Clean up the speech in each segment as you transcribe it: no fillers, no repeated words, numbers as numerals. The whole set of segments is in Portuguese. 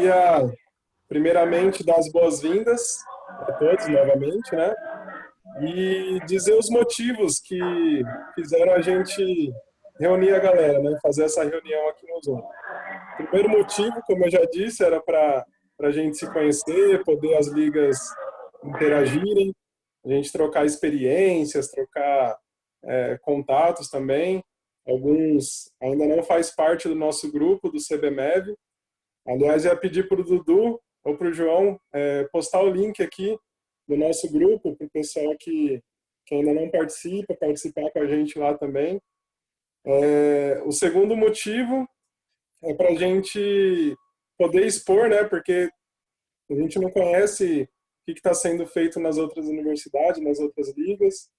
Queria, primeiramente, dar as boas-vindas a todos novamente, né? E dizer os motivos que fizeram a gente reunir a galera, né? Fazer essa reunião aqui no Zoom. O primeiro motivo, como eu já disse, era para a gente se conhecer, poder as ligas interagirem, a gente trocar experiências, trocar contatos também. Alguns ainda não faz parte do nosso grupo do CBMEV. Aliás, eu ia pedir para o Dudu ou para o João postar o link aqui do nosso grupo para o pessoal que ainda não participa, participar com a gente lá também. O segundo motivo é para a gente poder expor, né? Porque a gente não conhece o que está sendo feito nas outras universidades, nas outras ligas.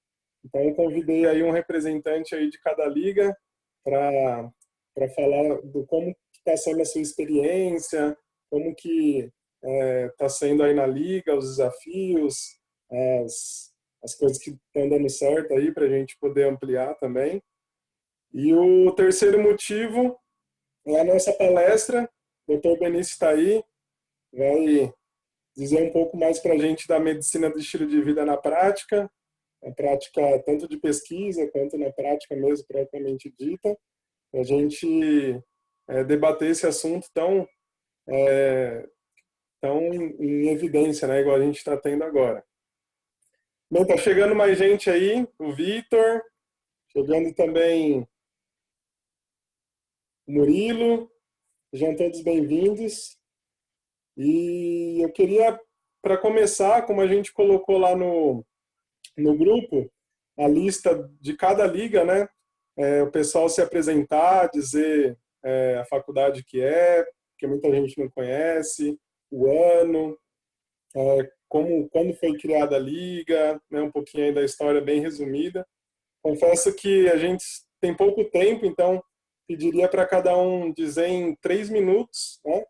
Então, eu convidei aí um representante aí de cada liga para falar do como está sendo a sua experiência, como que está sendo aí na liga, os desafios, as coisas que estão dando certo aí para a gente poder ampliar também. E o terceiro motivo é a nossa palestra. O Dr. Benício está aí, vai dizer um pouco mais para a gente da medicina do estilo de vida na prática, a prática tanto de pesquisa quanto na prática mesmo propriamente dita, para a gente debater esse assunto tão em evidência, né, igual a gente está tendo agora. Bem, tá chegando mais gente aí, o Vitor, chegando também o Murilo, sejam todos bem-vindos. E eu queria, para começar, como a gente colocou lá no grupo, a lista de cada liga, né? O pessoal se apresentar, dizer a faculdade que é, porque muita gente não conhece, o ano, quando foi criada a liga, né? Um pouquinho aí da história bem resumida. Confesso que a gente tem pouco tempo, então pediria para cada um dizer em 3 minutos, né?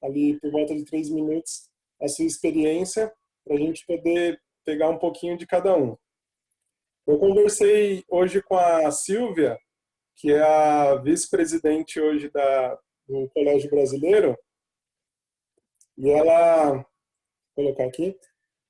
Ali por volta de 3 minutos, a sua experiência, para a gente poder pegar um pouquinho de cada um. Eu conversei hoje com a Silvia, que é a vice-presidente hoje do Colégio Brasileiro, e ela, vou colocar aqui,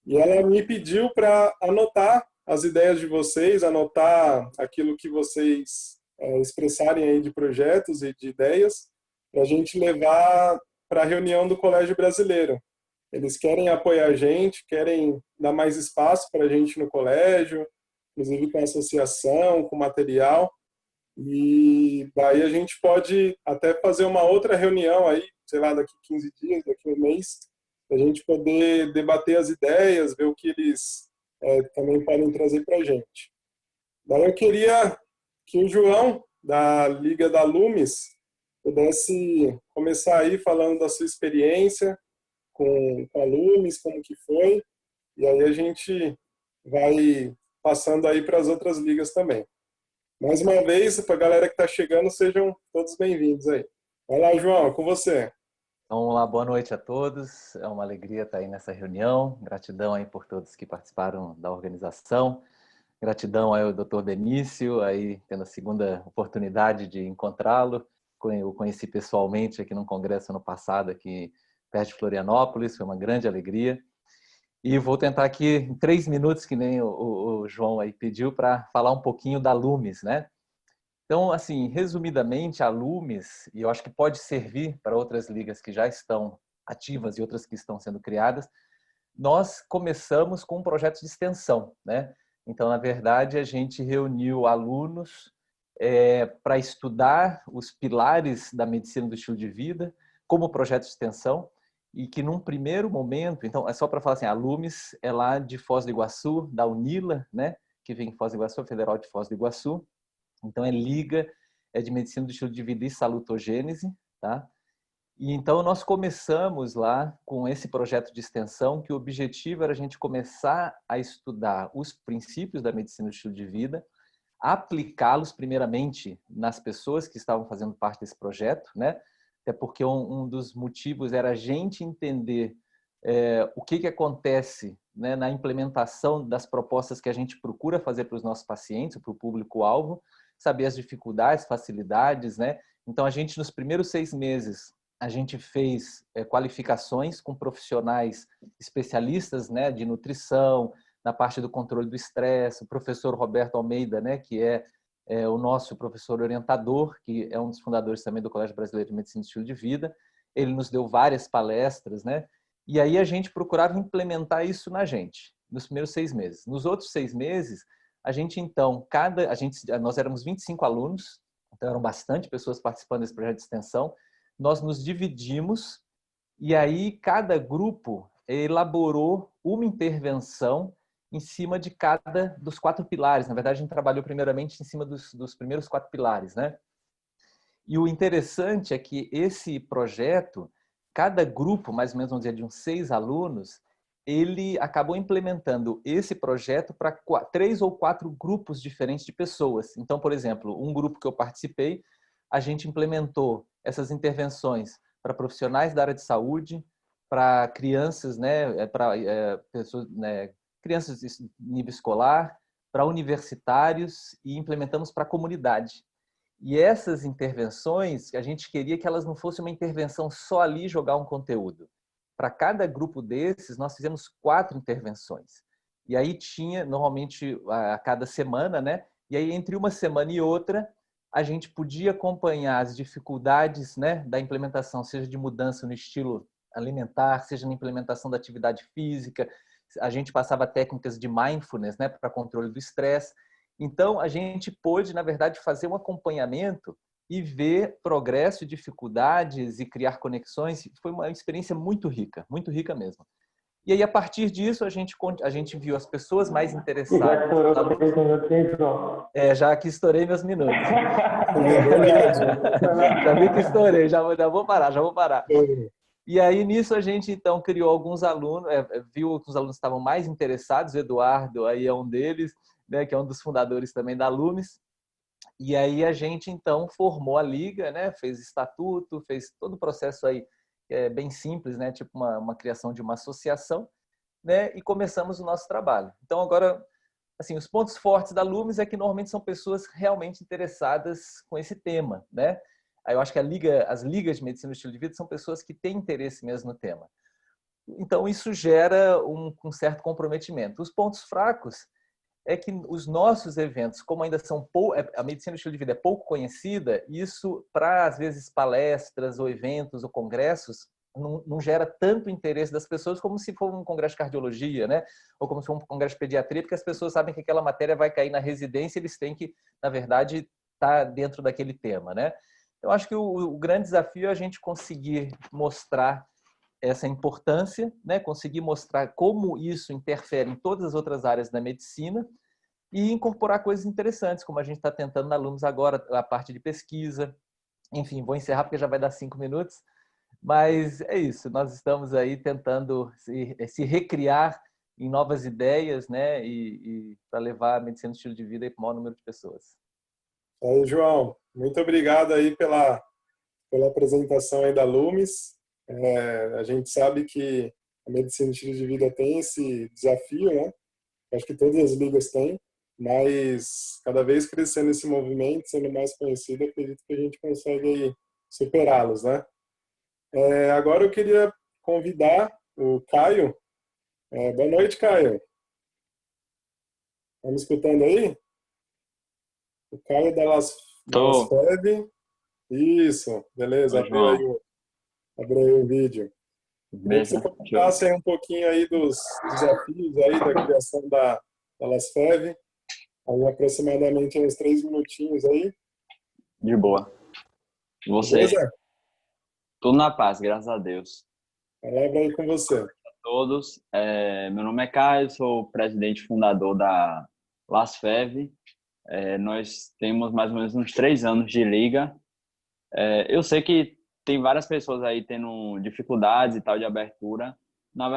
e ela me pediu para anotar as ideias de vocês, anotar aquilo que vocês expressarem aí de projetos e de ideias, para a gente levar para a reunião do Colégio Brasileiro. Eles querem apoiar a gente, querem dar mais espaço para a gente no colégio, inclusive com a associação, com material. E daí a gente pode até fazer uma outra reunião aí, sei lá, daqui 15 dias, daqui um mês, para a gente poder debater as ideias, ver o que eles também podem trazer para a gente. Daí eu queria que o João, da Liga da Lumes, pudesse começar aí falando da sua experiência com a Lumes, como que foi, e aí a gente vai passando aí para as outras ligas também. Mais uma vez, para a galera que está chegando, sejam todos bem-vindos aí. Vai lá, João, é com você. Então, olá, boa noite a todos. É uma alegria estar aí nessa reunião. Gratidão aí por todos que participaram da organização. Gratidão aí ao Dr. Benício, aí tendo a segunda oportunidade de encontrá-lo. Eu conheci pessoalmente aqui num congresso ano passado, aqui perto de Florianópolis. Foi uma grande alegria. E vou tentar aqui em 3 minutos, que nem o João aí pediu, para falar um pouquinho da Lumes, né? Então, assim, resumidamente, a Lumes, e eu acho que pode servir para outras ligas que já estão ativas e outras que estão sendo criadas, nós começamos com um projeto de extensão, né? Então, na verdade, a gente reuniu alunos para estudar os pilares da medicina do estilo de vida como projeto de extensão e que num primeiro momento, então, é só para falar assim, a Lumes é lá de Foz do Iguaçu, da UNILA, né? Que vem em Foz do Iguaçu, Federal de Foz do Iguaçu. Então, é de medicina do estilo de vida e salutogênese, tá? E então nós começamos lá com esse projeto de extensão, que o objetivo era a gente começar a estudar os princípios da medicina do estilo de vida, aplicá-los primeiramente nas pessoas que estavam fazendo parte desse projeto, né? Até porque um dos motivos era a gente entender o que acontece, né, na implementação das propostas que a gente procura fazer para os nossos pacientes, para o público-alvo, saber as dificuldades, facilidades, né? Então, a gente, nos primeiros 6 meses, a gente fez qualificações com profissionais especialistas, né, de nutrição, na parte do controle do estresse, o professor Roberto Almeida, né, que é o nosso professor orientador, que é um dos fundadores também do Colégio Brasileiro de Medicina e Estilo de Vida. Ele nos deu várias palestras, né? E aí a gente procurava implementar isso na gente, nos primeiros 6 meses. Nos outros 6 meses, a gente então, nós éramos 25 alunos, então eram bastante pessoas participando desse projeto de extensão. Nós nos dividimos e aí cada grupo elaborou uma intervenção em cima de cada dos 4 pilares. Na verdade, a gente trabalhou primeiramente em cima dos primeiros 4 pilares, né? E o interessante é que esse projeto, cada grupo, mais ou menos, vamos dizer, de uns 6 alunos, ele acabou implementando esse projeto para 3 ou 4 grupos diferentes de pessoas. Então, por exemplo, um grupo que eu participei, a gente implementou essas intervenções para profissionais da área de saúde, para crianças, né, para pessoas, né, crianças de nível escolar, para universitários e implementamos para a comunidade. E essas intervenções, a gente queria que elas não fossem uma intervenção só ali jogar um conteúdo. Para cada grupo desses, nós fizemos 4 intervenções. E aí tinha, normalmente, a cada semana, né? E aí, entre uma semana e outra, a gente podia acompanhar as dificuldades, né, da implementação, seja de mudança no estilo alimentar, seja na implementação da atividade física. A gente passava técnicas de mindfulness, né, para controle do estresse. Então, a gente pôde, na verdade, fazer um acompanhamento e ver progresso e dificuldades e criar conexões. Foi uma experiência muito rica mesmo. E aí, a partir disso, a gente viu as pessoas mais interessadas. Já estourou 3 minutos, então. Já aqui estourei meus minutos. É verdade. Já vi que estourei, já vou parar. E aí, nisso, a gente, então, criou alguns alunos, viu que os alunos estavam mais interessados, o Eduardo aí é um deles, né, que é um dos fundadores também da Lumes. E aí a gente, então, formou a liga, né, fez estatuto, fez todo o processo aí bem simples, né, tipo uma criação de uma associação, né, e começamos o nosso trabalho. Então, agora, assim, os pontos fortes da Lumes é que normalmente são pessoas realmente interessadas com esse tema, né? Aí eu acho que as ligas de medicina e estilo de vida são pessoas que têm interesse mesmo no tema. Então, isso gera um certo comprometimento. Os pontos fracos é que os nossos eventos, como ainda são a medicina do estilo de vida é pouco conhecida, isso para às vezes palestras ou eventos ou congressos não gera tanto interesse das pessoas como se for um congresso de cardiologia, né? Ou como se for um congresso de pediatria, porque as pessoas sabem que aquela matéria vai cair na residência, eles têm que, na verdade, estar dentro daquele tema, né? Eu acho que o grande desafio é a gente conseguir mostrar essa importância, né? Conseguir mostrar como isso interfere em todas as outras áreas da medicina e incorporar coisas interessantes, como a gente está tentando na Lumos agora, a parte de pesquisa. Enfim, vou encerrar porque já vai dar 5 minutos, mas é isso, nós estamos aí tentando se recriar em novas ideias, né? E para levar a medicina do estilo de vida para o maior número de pessoas. Aí, João, muito obrigado aí pela apresentação aí da Lumes. A gente sabe que a medicina de estilo de vida tem esse desafio, né? Acho que todas as ligas têm, mas cada vez crescendo esse movimento, sendo mais conhecido, acredito que a gente consegue aí superá-los, né? Agora eu queria convidar o Caio. Boa noite, Caio. Tá me escutando aí? O Caio da Tô. LasFev. Isso, beleza. Oi, João. Abriu aí o vídeo. Queria que você Beleza. comentasse aí um pouquinho aí dos desafios aí da criação da LasFev. Aí aproximadamente uns 3 minutinhos aí. De boa. Você? Beleza? Tudo na paz, graças a Deus. Palavra aí com você. A todos. Meu nome é Caio, sou presidente e fundador da LasFev. Nós temos mais ou menos uns 3 anos de liga. Eu sei que tem várias pessoas aí tendo dificuldades e tal de abertura.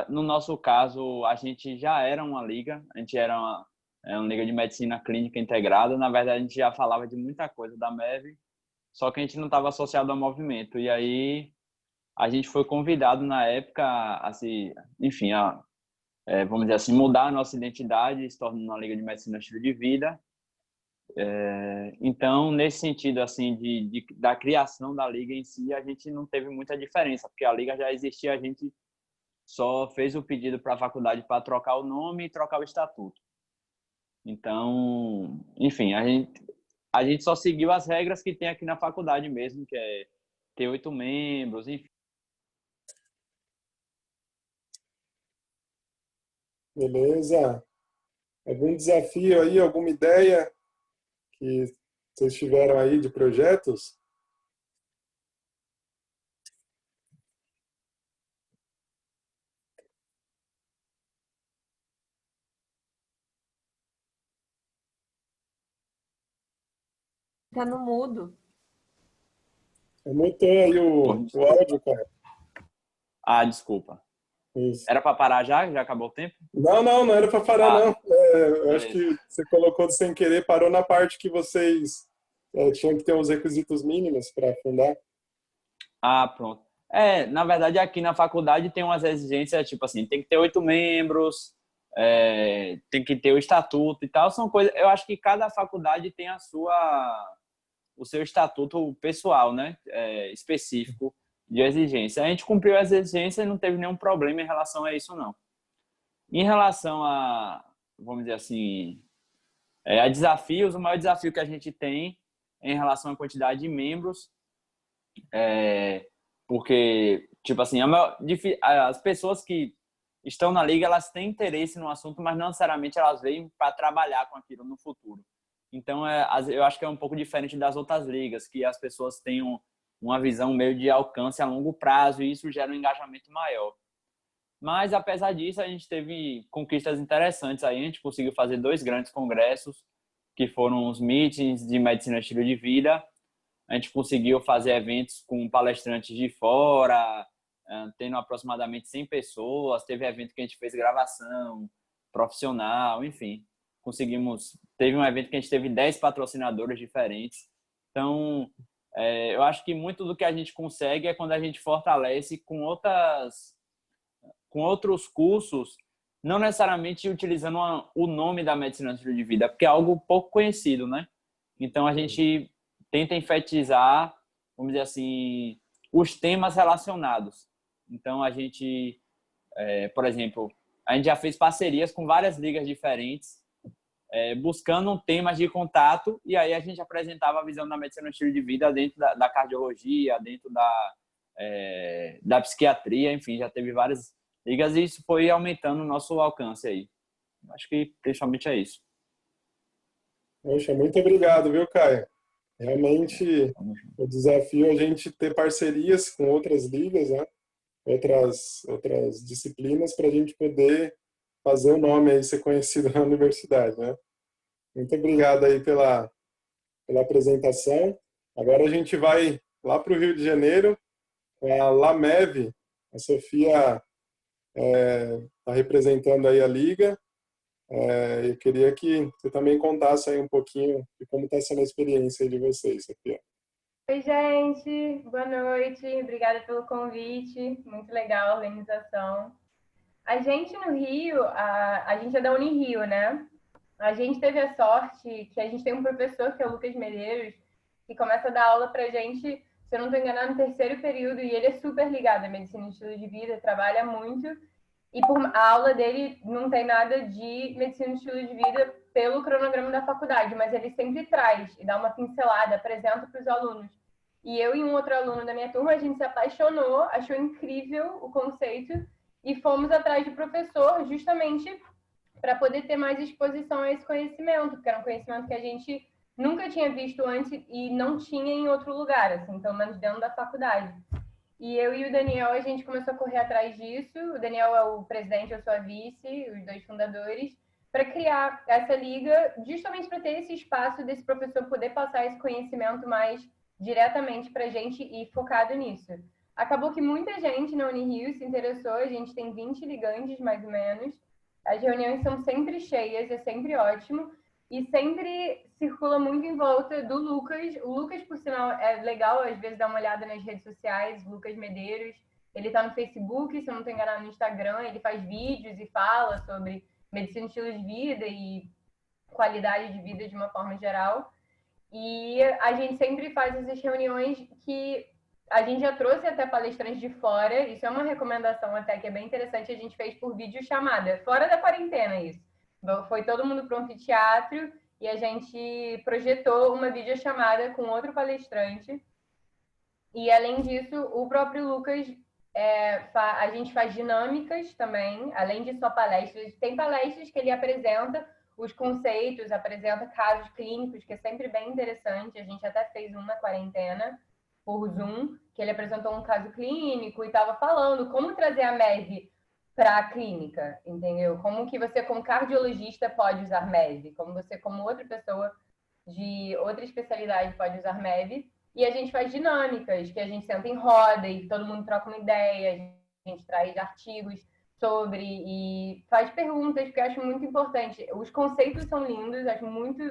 No nosso caso, a gente já era uma liga, a gente era uma liga de medicina clínica integrada. Na verdade, a gente já falava de muita coisa da MEV, só que a gente não estava associado ao movimento. E aí, a gente foi convidado na época a se, enfim, vamos dizer assim, mudar a nossa identidade, se tornando uma liga de medicina estilo de vida. Então, nesse sentido, assim, da criação da liga em si, a gente não teve muita diferença, porque a liga já existia, a gente só fez o pedido para a faculdade para trocar o nome e trocar o estatuto. Então, enfim, a gente só seguiu as regras que tem aqui na faculdade mesmo, que é ter 8 membros, enfim. Beleza? Algum desafio aí, alguma ideia que vocês tiveram aí de projetos? Tá no mudo. Aumentou aí o áudio, cara. Ah, desculpa. Isso. Era para parar já? Já acabou o tempo? Não era para parar, Ah, não. Eu acho beleza. que você colocou sem querer, parou na parte que vocês tinham que ter os requisitos mínimos para fundar. Ah, pronto. Na verdade, aqui na faculdade tem umas exigências, tipo assim, tem que ter 8 membros, tem que ter o estatuto e tal. São coisas. Eu acho que cada faculdade tem o seu estatuto pessoal, né? Específico de exigência. A gente cumpriu as exigências e não teve nenhum problema em relação a isso, não. Em relação vamos dizer assim, a desafios, o maior desafio que a gente tem em relação à quantidade de membros porque, tipo assim, as pessoas que estão na liga, elas têm interesse no assunto, mas não necessariamente elas vêm para trabalhar com aquilo no futuro. Então, eu acho que é um pouco diferente das outras ligas, que as pessoas têm uma visão meio de alcance a longo prazo e isso gera um engajamento maior. Mas, apesar disso, a gente teve conquistas interessantes aí. A gente conseguiu fazer 2 grandes congressos, que foram os meetings de medicina e estilo de vida. A gente conseguiu fazer eventos com palestrantes de fora, tendo aproximadamente 100 pessoas. Teve evento que a gente fez gravação profissional, enfim. Teve um evento que a gente teve 10 patrocinadores diferentes. Então, eu acho que muito do que a gente consegue é quando a gente fortalece com outros cursos, não necessariamente utilizando o nome da medicina do estilo de vida, porque é algo pouco conhecido, né? Então, a gente tenta enfatizar, vamos dizer assim, os temas relacionados. Então, a gente, por exemplo, a gente já fez parcerias com várias ligas diferentes, buscando temas de contato, e aí a gente apresentava a visão da medicina no estilo de vida dentro da cardiologia, dentro da psiquiatria, enfim, já teve várias ligas e isso foi aumentando o nosso alcance aí. Acho que principalmente é isso. Poxa, muito obrigado, viu, Caio? Realmente, o desafio é a gente ter parcerias com outras ligas, né? Outras disciplinas, para a gente poder fazer o nome aí ser conhecido na universidade, né? Muito obrigado aí pela apresentação. Agora a gente vai lá para o Rio de Janeiro, com a LAMEV. A Sofia está representando aí a liga. Eu queria que você também contasse aí um pouquinho de como está sendo a experiência aí de vocês, Sofia. Oi, gente. Boa noite. Obrigada pelo convite. Muito legal a organização. A gente no Rio, a gente é da Unirio, né? A gente teve a sorte que a gente tem um professor, que é o Lucas Medeiros, que começa a dar aula pra gente, se eu não estou enganada, no 3º período, e ele é super ligado à medicina e estilo de vida, trabalha muito, e a aula dele não tem nada de medicina e estilo de vida pelo cronograma da faculdade, mas ele sempre traz e dá uma pincelada, apresenta para os alunos. E eu e um outro aluno da minha turma, a gente se apaixonou, achou incrível o conceito e fomos atrás do professor justamente para poder ter mais exposição a esse conhecimento, porque era um conhecimento que a gente nunca tinha visto antes e não tinha em outro lugar, assim, pelo menos dentro da faculdade. E eu e o Daniel, a gente começou a correr atrás disso. O Daniel é o presidente, eu sou a vice, os 2 fundadores, para criar essa liga, justamente para ter esse espaço desse professor poder passar esse conhecimento mais diretamente para a gente e focado nisso. Acabou que muita gente na Unirio se interessou, a gente tem 20 ligantes, mais ou menos. As reuniões são sempre cheias, é sempre ótimo. E sempre circula muito em volta do Lucas. O Lucas, por sinal, é legal, às vezes, dar uma olhada nas redes sociais, Lucas Medeiros. Ele está no Facebook, se eu não estou enganado, no Instagram. Ele faz vídeos e fala sobre medicina e estilo de vida. E qualidade de vida de uma forma geral. E a gente sempre faz essas reuniões que a gente já trouxe até palestrantes de fora. Isso é uma recomendação até que é bem interessante. A gente fez por videochamada, fora da quarentena isso. Foi todo mundo para um anfiteatro e a gente projetou uma videochamada com outro palestrante. E, além disso, o próprio Lucas, a gente faz dinâmicas também, além de só palestras. Tem palestras que ele apresenta os conceitos, apresenta casos clínicos, que é sempre bem interessante. A gente até fez uma quarentena por Zoom, que ele apresentou um caso clínico e estava falando como trazer a MEV para a clínica, entendeu? Como que você, como cardiologista, pode usar MEV, como você, como outra pessoa de outra especialidade, pode usar MEV. E a gente faz dinâmicas, que a gente senta em roda e todo mundo troca uma ideia, a gente traz artigos sobre e faz perguntas, porque eu acho muito importante. Os conceitos são lindos, acho muito...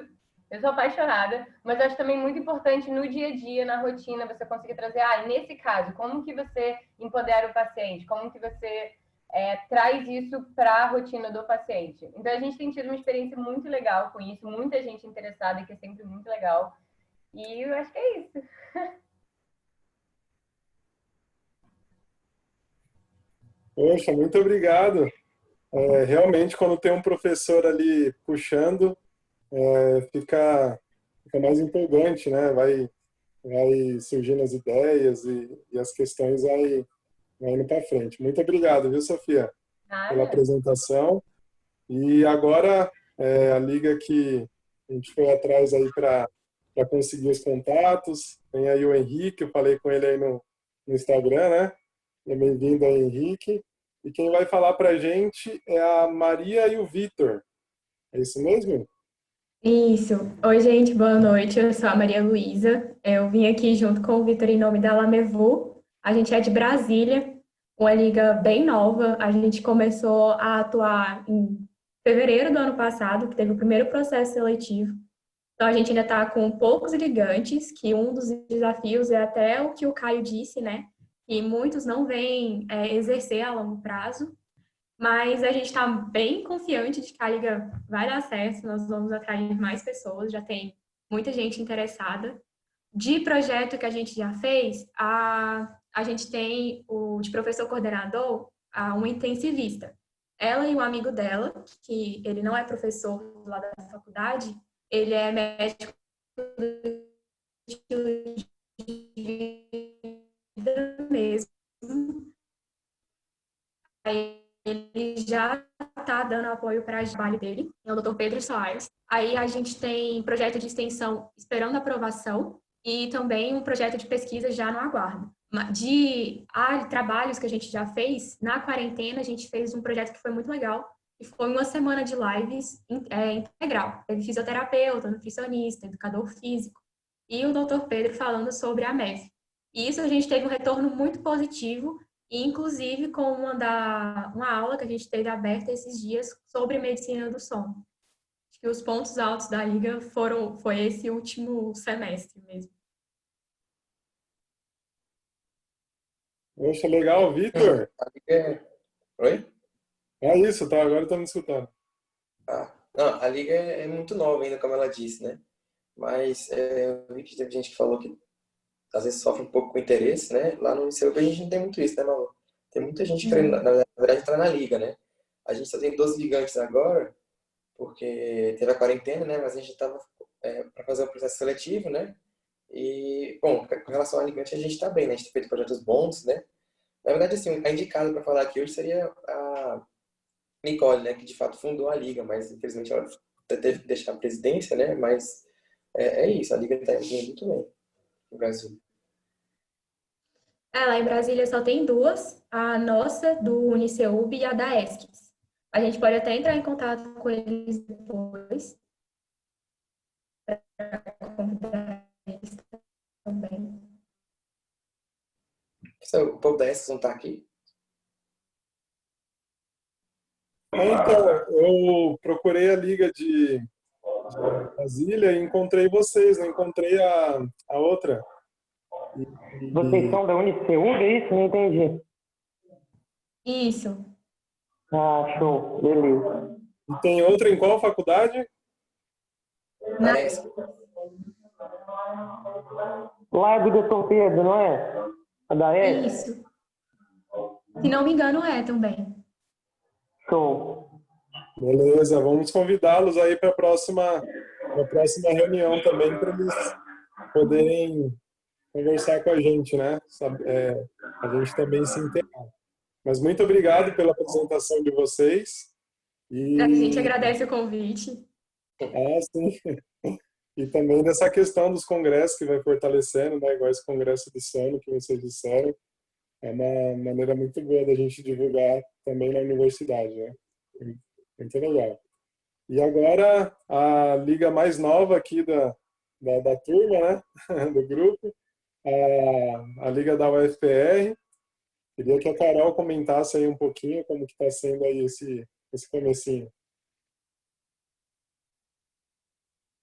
Eu sou apaixonada, mas acho também muito importante no dia a dia, na rotina, você conseguir trazer, nesse caso, como que você empodera o paciente? Como que você traz isso para a rotina do paciente? Então, a gente tem tido uma experiência muito legal com isso, muita gente interessada, que é sempre muito legal. E eu acho que é isso. Poxa, muito obrigado. Realmente, quando tem um professor ali puxando, fica mais empolgante, né? Vai surgindo as ideias e as questões vai indo para frente. Muito obrigado, viu, Sofia, pela apresentação. E agora, a liga que a gente foi atrás aí para conseguir os contatos. Tem aí o Henrique, eu falei com ele aí no Instagram, né? Bem-vindo aí, Henrique. E quem vai falar para a gente é a Maria e o Vitor. É isso mesmo? Isso. Oi, gente, boa noite. Eu sou a Maria Luísa. Eu vim aqui junto com o Vitor em nome da Lamevu. A gente é de Brasília, uma liga bem nova. A gente começou a atuar em fevereiro do ano passado, que teve o primeiro processo seletivo. Então, a gente ainda está com poucos ligantes, que um dos desafios é até o que o Caio disse, né? Que muitos não vêm exercer a longo prazo. Mas a gente está bem confiante de que a liga vai dar certo, nós vamos atrair mais pessoas, já tem muita gente interessada. De projeto que a gente já fez, a gente tem o de professor coordenador, uma intensivista. Ela e um amigo dela, que ele não é professor lá da faculdade, ele é médico de estilo de vida mesmo. Aí ele já está dando apoio para o trabalho dele, é o Dr. Pedro Soares. Aí a gente tem projeto de extensão esperando aprovação e também um projeto de pesquisa já no aguardo. De trabalhos que a gente já fez, na quarentena a gente fez um projeto que foi muito legal, e foi uma semana de lives integral. Teve fisioterapeuta, nutricionista, educador físico e o Dr. Pedro falando sobre a MEV. E isso a gente teve um retorno muito positivo, e inclusive com uma aula que a gente teve aberta esses dias sobre medicina do sono. Acho que os pontos altos da liga foi esse último semestre mesmo. Poxa, legal, Vitor. Oi? É isso, tá? Agora estamos escutando. Não, a liga é muito nova ainda, como ela disse, né? Mas eu vi que teve gente que falou que às vezes sofre um pouco com interesse, né? Lá no ICUB a gente não tem muito isso, né, Malu? Tem muita gente querendo, na verdade, entrar na liga, né? A gente só tem 12 ligantes agora, porque teve a quarentena, né? Mas a gente estava para fazer o processo seletivo, né? E, bom, com relação a ligante, a gente está bem, né? A gente tem feito projetos bons, né? Na verdade, assim, a indicada para falar aqui hoje seria a Nicole, né? Que de fato fundou a liga, mas infelizmente ela teve que deixar a presidência, né? Mas é isso, a liga está indo muito bem no Brasil. Lá em Brasília só tem duas, a nossa, do Uniceub, e a da ESCS. A gente pode até entrar em contato com eles depois, para convidar eles também. O povo da ESCS não está aqui? Então, eu procurei a liga de Brasília e encontrei vocês, não encontrei a outra. Vocês são da Uniceub, é isso? Não entendi. Isso. Show. Beleza. E tem outra em qual faculdade? Na- Parece. Lá é do Dr. Pedro, não é? A da S? Isso. Se não me engano, é também. Show. Beleza, vamos convidá-los aí para a próxima reunião também, para eles poderem conversar com a gente, né? A gente também se inteirar. Mas muito obrigado pela apresentação de vocês. A gente E, agradece o convite. sim. E também dessa questão dos congressos que vai fortalecendo, né? Igual esse congresso do sono que vocês disseram. É uma maneira muito boa da gente divulgar também na universidade, né? Muito legal. E agora a liga mais nova aqui da turma, né? Do grupo, a liga da UFPR. Queria que a Carol comentasse aí um pouquinho como que está sendo aí esse comecinho.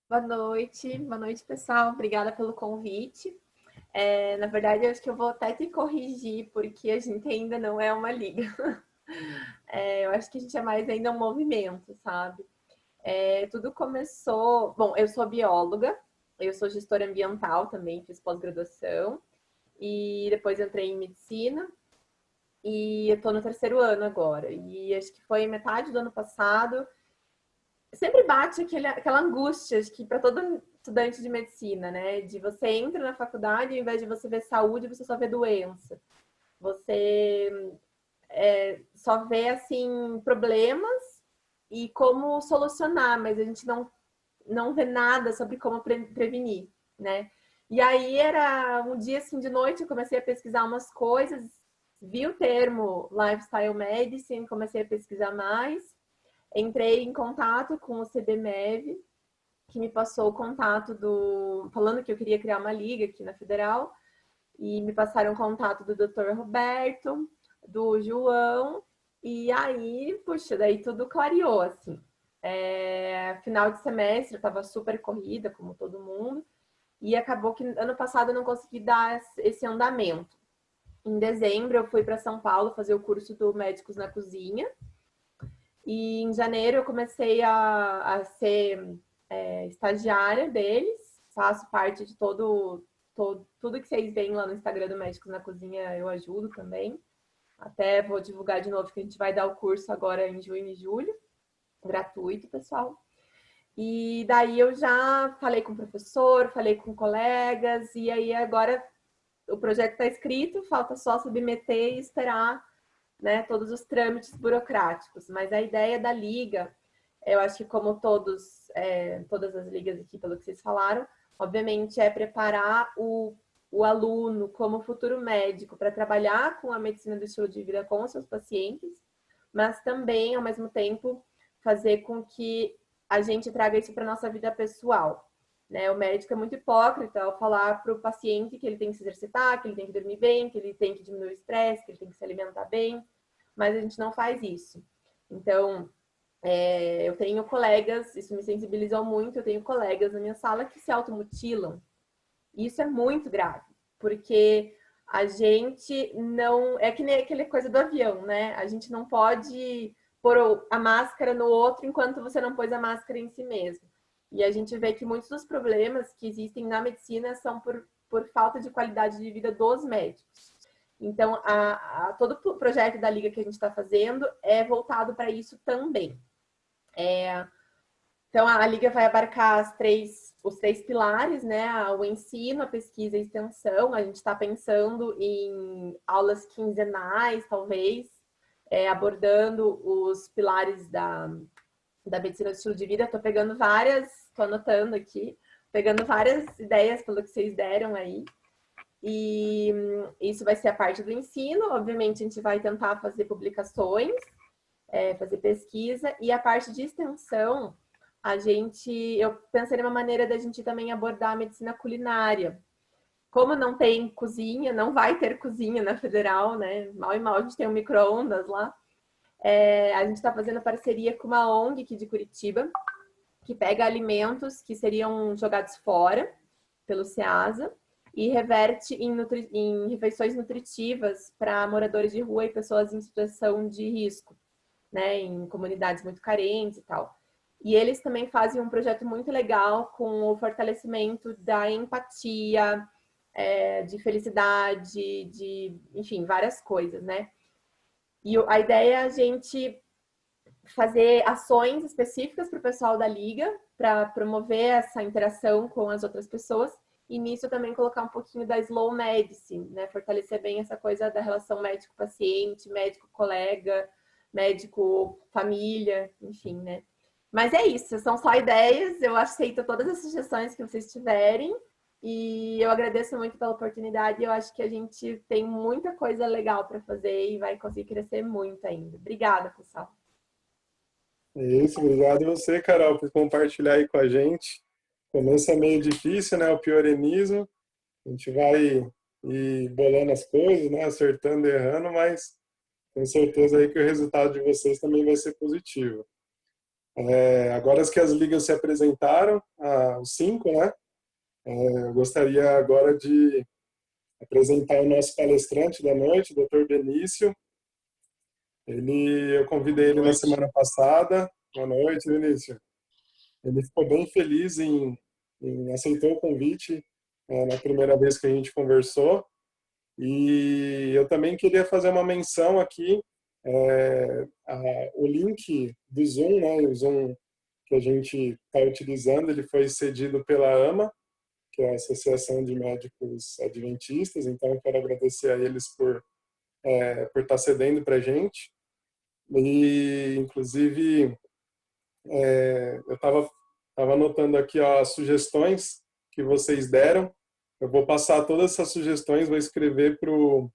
Boa noite, pessoal. Obrigada pelo convite. Na verdade, eu acho que eu vou até te corrigir, porque a gente ainda não é uma liga. Eu acho que a gente é mais ainda um movimento, sabe? Tudo começou... Bom, eu sou bióloga, eu sou gestora ambiental também, fiz pós-graduação, e depois entrei em medicina, e eu tô no 3º ano agora. E acho que foi metade do ano passado. Sempre bate aquela angústia, acho que para todo estudante de medicina, né? De você entra na faculdade e ao invés de você ver saúde, você só vê doença. Você só vê, assim, problemas e como solucionar, mas a gente não vê nada sobre como prevenir, né? E aí era um dia, assim, de noite, eu comecei a pesquisar umas coisas, vi o termo Lifestyle Medicine, comecei a pesquisar mais. Entrei em contato com o CBMEV, que me passou o contato falando que eu queria criar uma liga aqui na Federal, e me passaram o contato do Dr. Roberto, do João, e aí, puxa, daí tudo clareou, assim. Final de semestre, eu estava super corrida, como todo mundo, e acabou que ano passado eu não consegui dar esse andamento. Em dezembro, eu fui para São Paulo fazer o curso do Médicos na Cozinha, e em janeiro eu comecei a ser estagiária deles, faço parte de tudo que vocês veem lá no Instagram do Médicos na Cozinha, eu ajudo também. Até vou divulgar de novo que a gente vai dar o curso agora em junho e julho, gratuito, pessoal. E daí eu já falei com o professor, falei com colegas, e aí agora o projeto está escrito, falta só submeter e esperar, né, todos os trâmites burocráticos. Mas a ideia da liga, eu acho que como todas as ligas aqui, pelo que vocês falaram, obviamente é preparar o aluno como futuro médico para trabalhar com a medicina do estilo de vida com os seus pacientes, mas também, ao mesmo tempo, fazer com que a gente traga isso para a nossa vida pessoal. Né? O médico é muito hipócrita ao falar para o paciente que ele tem que se exercitar, que ele tem que dormir bem, que ele tem que diminuir o estresse, que ele tem que se alimentar bem, mas a gente não faz isso. Então, eu tenho colegas, isso me sensibilizou muito, eu tenho colegas na minha sala que se automutilam. E isso é muito grave, porque a gente não... É que nem aquela coisa do avião, né? A gente não pode pôr a máscara no outro enquanto você não pôs a máscara em si mesmo. E a gente vê que muitos dos problemas que existem na medicina são por falta de qualidade de vida dos médicos. Então, todo o projeto da Liga que a gente está fazendo é voltado para isso também. Então, a Liga vai abarcar os três pilares, né? O ensino, a pesquisa e a extensão. A gente está pensando em aulas quinzenais, talvez, abordando os pilares da medicina do estilo de vida. Estou pegando estou anotando aqui, pegando várias ideias pelo que vocês deram aí. E isso vai ser a parte do ensino. Obviamente, a gente vai tentar fazer publicações, fazer pesquisa. E a parte de extensão, eu pensei numa maneira da gente também abordar a medicina culinária. Como não tem cozinha, não vai ter cozinha na Federal, né? Mal e mal a gente tem um micro-ondas lá. A gente está fazendo parceria com uma ONG aqui de Curitiba, que pega alimentos que seriam jogados fora pelo SEASA e reverte em refeições nutritivas para moradores de rua e pessoas em situação de risco, né, em comunidades muito carentes e tal. E eles também fazem um projeto muito legal com o fortalecimento da empatia, de felicidade, enfim, várias coisas, né? E a ideia é a gente fazer ações específicas para o pessoal da Liga, para promover essa interação com as outras pessoas, e nisso também colocar um pouquinho da slow medicine, né? Fortalecer bem essa coisa da relação médico-paciente, médico-colega, médico-família, enfim, né? Mas é isso, são só ideias, eu aceito todas as sugestões que vocês tiverem, e eu agradeço muito pela oportunidade, eu acho que a gente tem muita coisa legal para fazer e vai conseguir crescer muito ainda. Obrigada, pessoal. É isso, obrigado a você, Carol, por compartilhar aí com a gente. O começo é meio difícil, né? O piorenismo. A gente vai ir bolando as coisas, né? Acertando e errando, mas tenho certeza aí que o resultado de vocês também vai ser positivo. Agora que as ligas se apresentaram, os 5, né? Eu gostaria agora de apresentar o nosso palestrante da noite, o Dr. Benício. Eu convidei ele na semana passada. Boa noite, Benício. Ele ficou bem feliz em aceitou o convite na primeira vez que a gente conversou. E eu também queria fazer uma menção aqui, o link do Zoom, né? O Zoom que a gente está utilizando, ele foi cedido pela AMA, que é a Associação de Médicos Adventistas. Então, eu quero agradecer a eles por estar cedendo para a gente. E, inclusive, eu estava anotando aqui as sugestões que vocês deram. Eu vou passar todas essas sugestões, vou escrever para o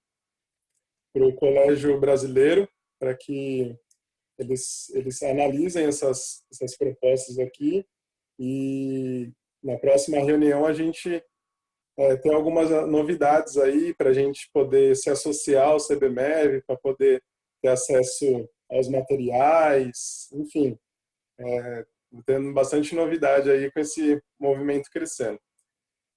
Colégio Brasileiro, para que eles analisem essas propostas aqui. E na próxima reunião a gente tem algumas novidades aí para a gente poder se associar ao CBMEV, para poder ter acesso aos materiais, enfim, tendo bastante novidade aí com esse movimento crescendo.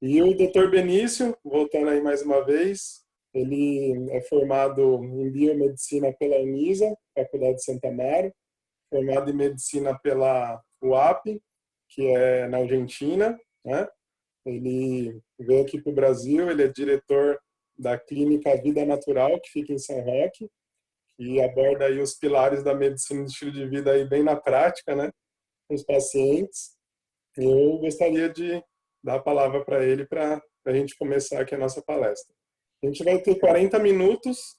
E o Dr. Benício, voltando aí mais uma vez, ele é formado em biomedicina pela Unisa, Faculdade de Santa Amaro, formado em medicina pela UAP, que é na Argentina, né? Ele veio aqui para o Brasil, ele é diretor da Clínica Vida Natural, que fica em São Roque, e aborda aí os pilares da medicina de estilo de vida aí bem na prática, né, com os pacientes. Eu gostaria de dar a palavra para ele para a gente começar aqui a nossa palestra. A gente vai ter 40 minutos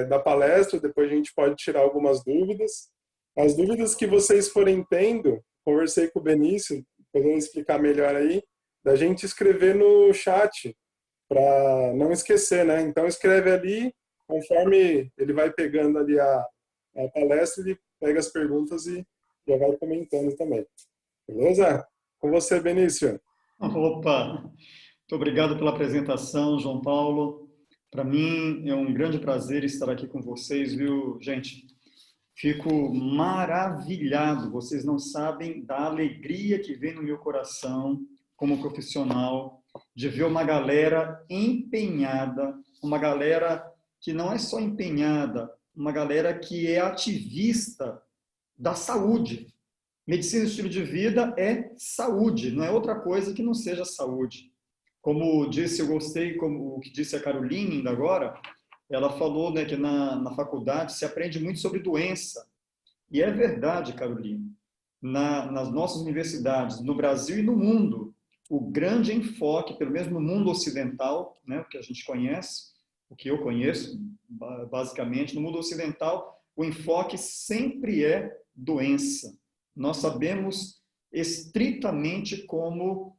da palestra, depois a gente pode tirar algumas dúvidas. As dúvidas que vocês forem tendo, conversei com o Benício, podendo explicar melhor aí, da gente escrever no chat, para não esquecer, né? Então escreve ali, conforme ele vai pegando ali a palestra, ele pega as perguntas e já vai comentando também. Beleza? Com você, Benício. Opa! Muito obrigado pela apresentação, João Paulo. Para mim é um grande prazer estar aqui com vocês, viu, gente? Fico maravilhado, vocês não sabem da alegria que vem no meu coração como profissional, de ver uma galera empenhada, uma galera que não é só empenhada, uma galera que é ativista da saúde. Medicina e estilo de vida é saúde, não é outra coisa que não seja saúde. Como disse, eu gostei, como o que disse a Caroline ainda agora, ela falou, né, que na faculdade se aprende muito sobre doença. E é verdade, Caroline. Nas nossas universidades, no Brasil e no mundo, o grande enfoque, pelo menos no mundo ocidental, né, o que a gente conhece, o que eu conheço, basicamente, no mundo ocidental, o enfoque sempre é doença. Nós sabemos estritamente como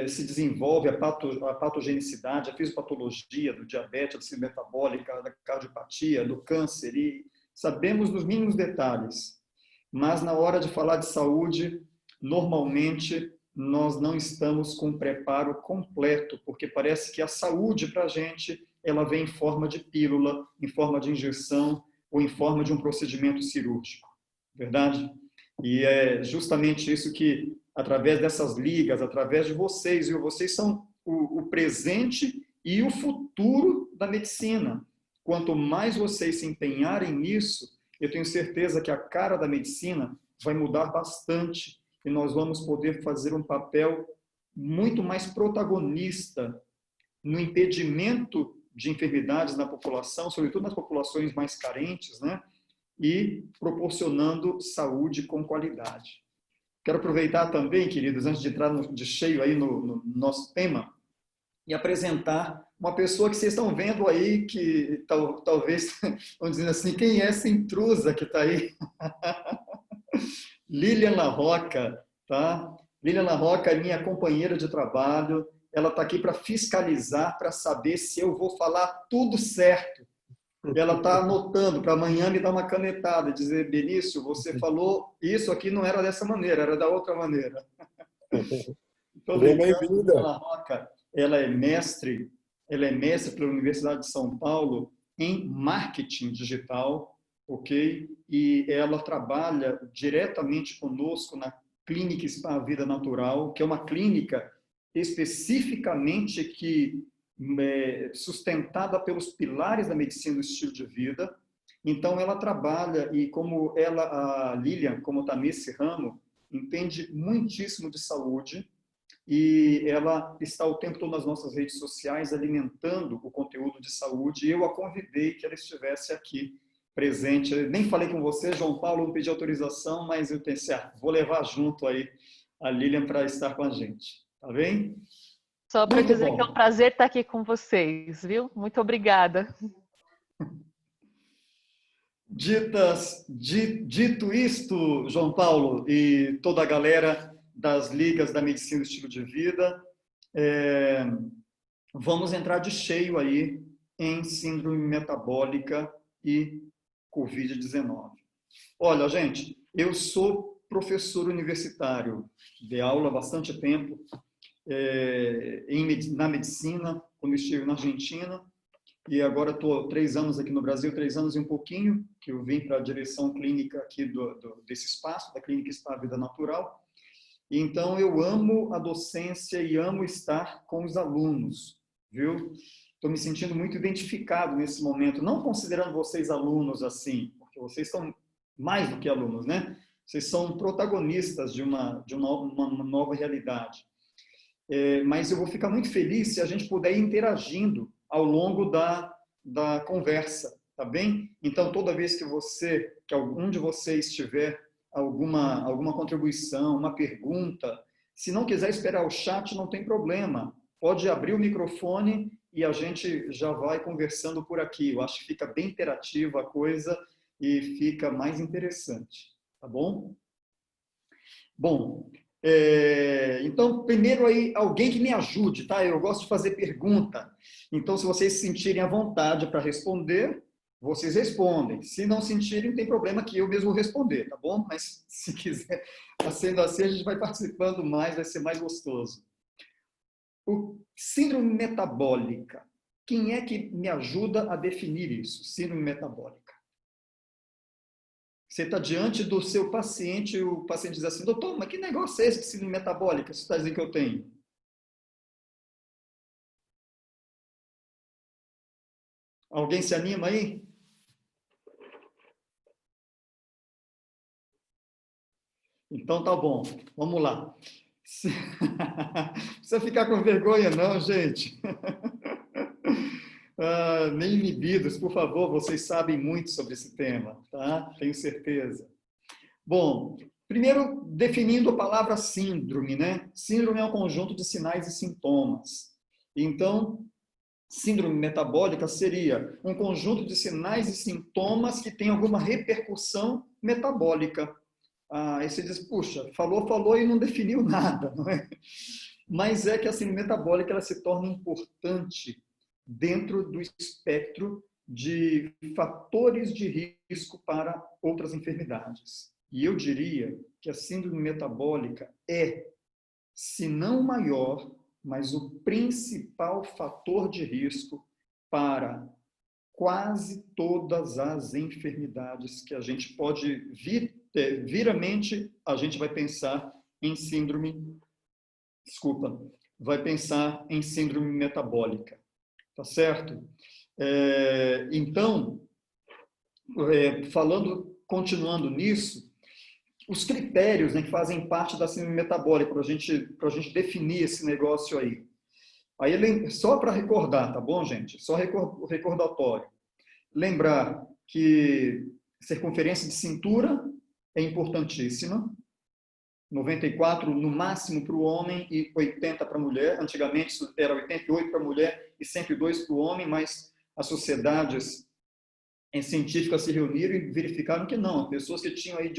se desenvolve a patogenicidade, a fisiopatologia do diabetes, da síndrome metabólica, da cardiopatia, do câncer, e sabemos nos mínimos detalhes. Mas na hora de falar de saúde, normalmente nós não estamos com um preparo completo, porque parece que a saúde para a gente, ela vem em forma de pílula, em forma de injeção ou em forma de um procedimento cirúrgico. Verdade? E é justamente isso que, através dessas ligas, através de vocês, viu? Vocês são o presente e o futuro da medicina. Quanto mais vocês se empenharem nisso, eu tenho certeza que a cara da medicina vai mudar bastante e nós vamos poder fazer um papel muito mais protagonista no impedimento de enfermidades na população, sobretudo nas populações mais carentes, né? E proporcionando saúde com qualidade. Quero aproveitar também, queridos, antes de entrar de cheio aí no nosso tema, e apresentar uma pessoa que vocês estão vendo aí, que talvez estão dizendo assim, quem é essa intrusa que está aí? Lilian Larroca, tá? Lilian Larroca é minha companheira de trabalho, ela está aqui para fiscalizar, para saber se eu vou falar tudo certo. Ela está anotando para amanhã me dar uma canetada, dizer, Benício, você falou isso aqui não era dessa maneira, era da outra maneira. Então, bem-vinda. Lilian Larroca, ela é mestre pela Universidade de São Paulo em marketing digital, ok? E ela trabalha diretamente conosco na Clínica Spa Vida Natural, que é uma clínica especificamente sustentada pelos pilares da medicina do estilo de vida. Então, ela trabalha, e como a Lilian, como está nesse ramo, entende muitíssimo de saúde, e ela está o tempo todo nas nossas redes sociais alimentando o conteúdo de saúde, e eu a convidei que ela estivesse aqui presente. Eu nem falei com você, João Paulo, não pedi autorização, mas eu pensei, vou levar junto aí a Lilian para estar com a gente, tá bem? Só para dizer que é um prazer estar aqui com vocês, viu? Muito obrigada. Dito isto, João Paulo e toda a galera das ligas da medicina do estilo de vida, vamos entrar de cheio aí em síndrome metabólica e Covid-19. Olha, gente, eu sou professor universitário, dei aula há bastante tempo na medicina, quando estive na Argentina, e agora estou 3 anos aqui no Brasil, 3 anos e um pouquinho, que eu vim para a direção clínica aqui desse espaço, da Clínica Spa Vida Natural. Então, eu amo a docência e amo estar com os alunos, viu? Estou me sentindo muito identificado nesse momento, não considerando vocês alunos assim, porque vocês são mais do que alunos, né? Vocês são protagonistas de uma nova realidade. Mas eu vou ficar muito feliz se a gente puder ir interagindo ao longo da conversa, tá bem? Então, toda vez que algum de vocês tiver alguma contribuição, uma pergunta, se não quiser esperar o chat, não tem problema. Pode abrir o microfone e a gente já vai conversando por aqui. Eu acho que fica bem interativa a coisa e fica mais interessante, tá bom? Bom, então, primeiro aí, alguém que me ajude, tá? Eu gosto de fazer pergunta. Então, se vocês se sentirem à vontade para responder, vocês respondem. Se não sentirem, não tem problema que eu mesmo vou responder, tá bom? Mas se quiser, sendo assim, a gente vai participando mais, vai ser mais gostoso. O síndrome metabólica. Quem é que me ajuda a definir isso? Síndrome metabólica. Você está diante do seu paciente e o paciente diz assim, doutor, mas que negócio é esse de síndrome metabólica? Você está dizendo que eu tenho? Alguém se anima aí? Então tá bom, vamos lá. Não precisa ficar com vergonha não, gente. Nem inibidos, por favor, vocês sabem muito sobre esse tema, tá? Tenho certeza. Bom, primeiro definindo a palavra síndrome, né? Síndrome é um conjunto de sinais e sintomas. Então, síndrome metabólica seria um conjunto de sinais e sintomas que tem alguma repercussão metabólica. Aí você diz, puxa, falou e não definiu nada, não é? Mas é que a síndrome metabólica ela se torna importante dentro do espectro de fatores de risco para outras enfermidades. E eu diria que a síndrome metabólica se não o maior, mas o principal fator de risco para quase todas as enfermidades que a gente pode vir à mente, a gente vai pensar em síndrome, vai pensar em síndrome metabólica. Tá certo? Então, continuando nisso, os critérios, né, que fazem parte da síndrome metabólica, para a gente definir esse negócio aí. Aí, só para recordar, tá bom, gente? Só recordatório. Lembrar que circunferência de cintura é importantíssima. 94 no máximo para o homem e 80 para a mulher. Antigamente era 88 para a mulher e 102 para o homem, mas as sociedades científicas se reuniram e verificaram que não. Pessoas que tinham aí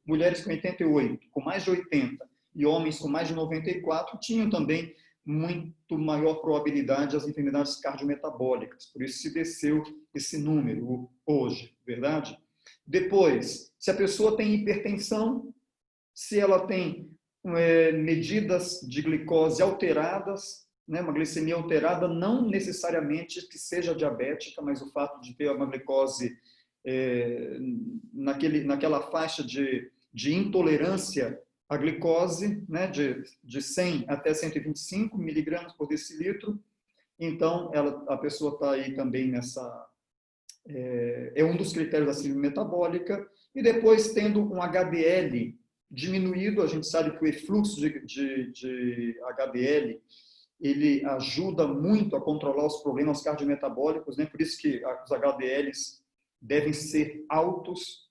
mulheres com 88, com mais de 80 e homens com mais de 94 tinham também muito maior probabilidade das enfermidades cardiometabólicas. Por isso se desceu esse número hoje, verdade? Depois, se a pessoa tem hipertensão, se ela tem medidas de glicose alteradas, né, uma glicemia alterada, não necessariamente que seja diabética, mas o fato de ter uma glicose naquela faixa de intolerância à glicose, né, de 100 até 125 miligramas por decilitro, então a pessoa está aí também nessa... É um dos critérios da síndrome metabólica. E depois, tendo um HDL diminuído, a gente sabe que o efluxo de HDL ele ajuda muito a controlar os problemas cardiometabólicos, né? Por isso que os HDLs devem ser altos.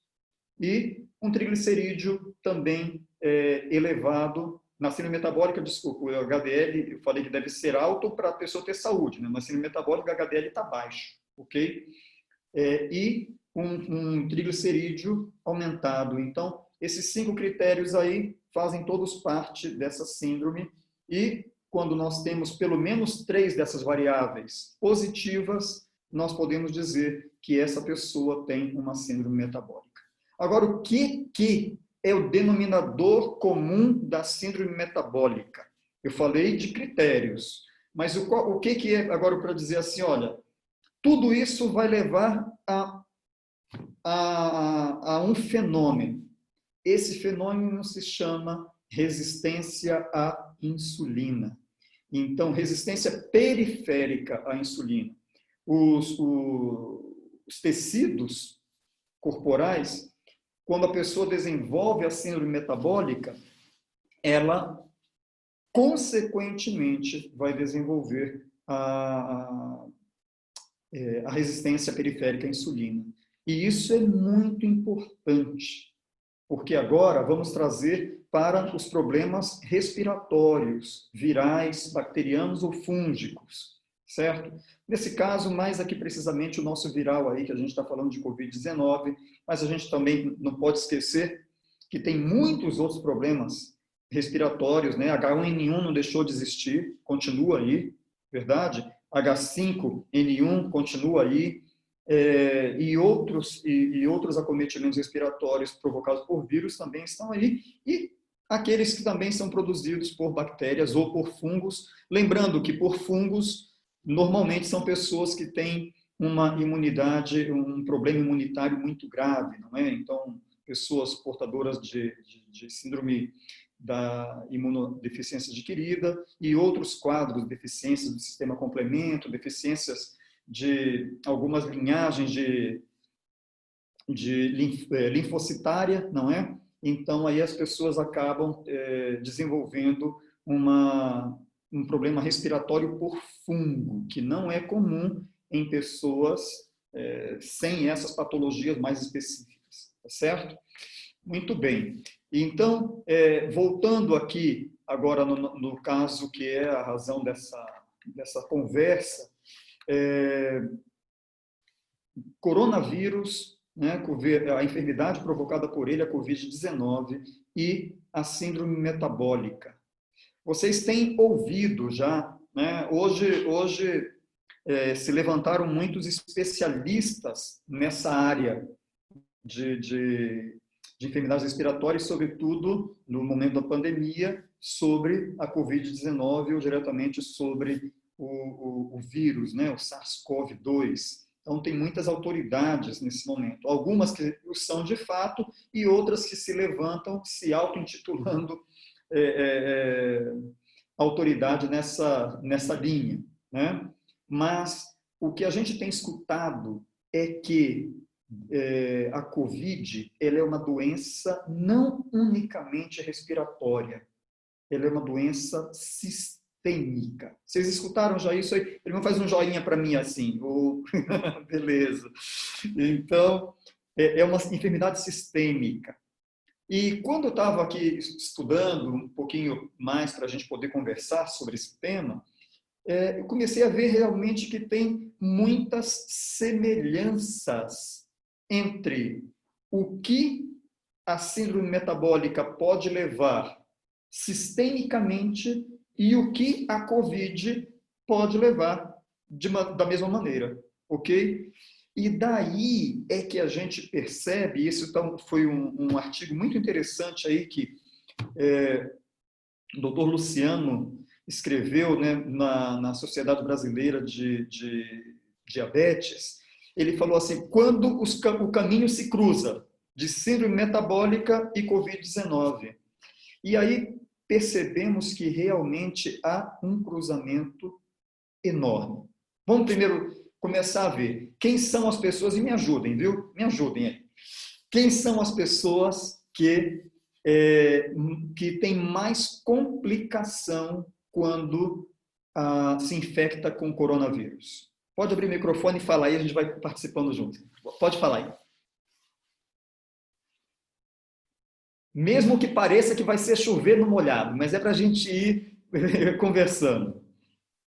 E um triglicerídeo também elevado. Na síndrome metabólica, desculpa, o HDL, eu falei que deve ser alto para a pessoa ter saúde, né? Na síndrome metabólica, o HDL está baixo, ok? E um triglicerídeo aumentado. Então, esses 5 critérios aí fazem todos parte dessa síndrome e quando nós temos pelo menos 3 dessas variáveis positivas, nós podemos dizer que essa pessoa tem uma síndrome metabólica. Agora, o que é o denominador comum da síndrome metabólica? Eu falei de critérios, mas o que é, agora para dizer assim, olha, tudo isso vai levar a um fenômeno. Esse fenômeno se chama resistência à insulina. Então, resistência periférica à insulina. Os tecidos corporais, quando a pessoa desenvolve a síndrome metabólica, ela, consequentemente, vai desenvolver a resistência periférica à insulina. E isso é muito importante, porque agora vamos trazer para os problemas respiratórios, virais, bacterianos ou fúngicos, certo? Nesse caso, mais aqui precisamente o nosso viral aí, que a gente está falando de Covid-19, mas a gente também não pode esquecer que tem muitos outros problemas respiratórios, né? H1N1 não deixou de existir, continua aí, verdade? H5N1 continua aí, e outros acometimentos respiratórios provocados por vírus também estão aí, e aqueles que também são produzidos por bactérias ou por fungos, lembrando que por fungos, normalmente são pessoas que têm uma imunidade, um problema imunitário muito grave, não é? Então, pessoas portadoras de síndrome da imunodeficiência adquirida e outros quadros, deficiências do sistema complemento, deficiências de algumas linhagens de linfocitária, não é? Então, aí as pessoas acabam desenvolvendo um problema respiratório por fungo, que não é comum em pessoas sem essas patologias mais específicas, tá certo? Muito bem. Então, voltando aqui agora no caso que é a razão dessa conversa, coronavírus, né, a enfermidade provocada por ele, a Covid-19 e a síndrome metabólica. Vocês têm ouvido já, né, hoje se levantaram muitos especialistas nessa área de enfermidades respiratórias, sobretudo no momento da pandemia, sobre a Covid-19 ou diretamente sobre o vírus, né, o SARS-CoV-2. Então, tem muitas autoridades nesse momento. Algumas que o são de fato e outras que se levantam se auto-intitulando autoridade nessa linha, né? Mas o que a gente tem escutado é que a COVID, ela é uma doença não unicamente respiratória, ela é uma doença sistêmica. Vocês escutaram já isso aí? Ele não faz um joinha para mim assim, beleza. Então, é uma enfermidade sistêmica. E quando eu estava aqui estudando um pouquinho mais para a gente poder conversar sobre esse tema, eu comecei a ver realmente que tem muitas semelhanças entre o que a síndrome metabólica pode levar sistemicamente e o que a COVID pode levar da mesma maneira, ok? E daí é que a gente percebe, isso foi um artigo muito interessante aí que o doutor Luciano escreveu, né, na Sociedade Brasileira de Diabetes. Ele falou assim, quando o caminho se cruza de síndrome metabólica e Covid-19. E aí percebemos que realmente há um cruzamento enorme. Vamos primeiro começar a ver quem são as pessoas, e me ajudem, viu? Me ajudem aí. Quem são as pessoas que têm mais complicação quando se infecta com coronavírus? Pode abrir o microfone e falar aí, a gente vai participando junto. Pode falar aí. Mesmo que pareça que vai ser chover no molhado, mas é para a gente ir conversando.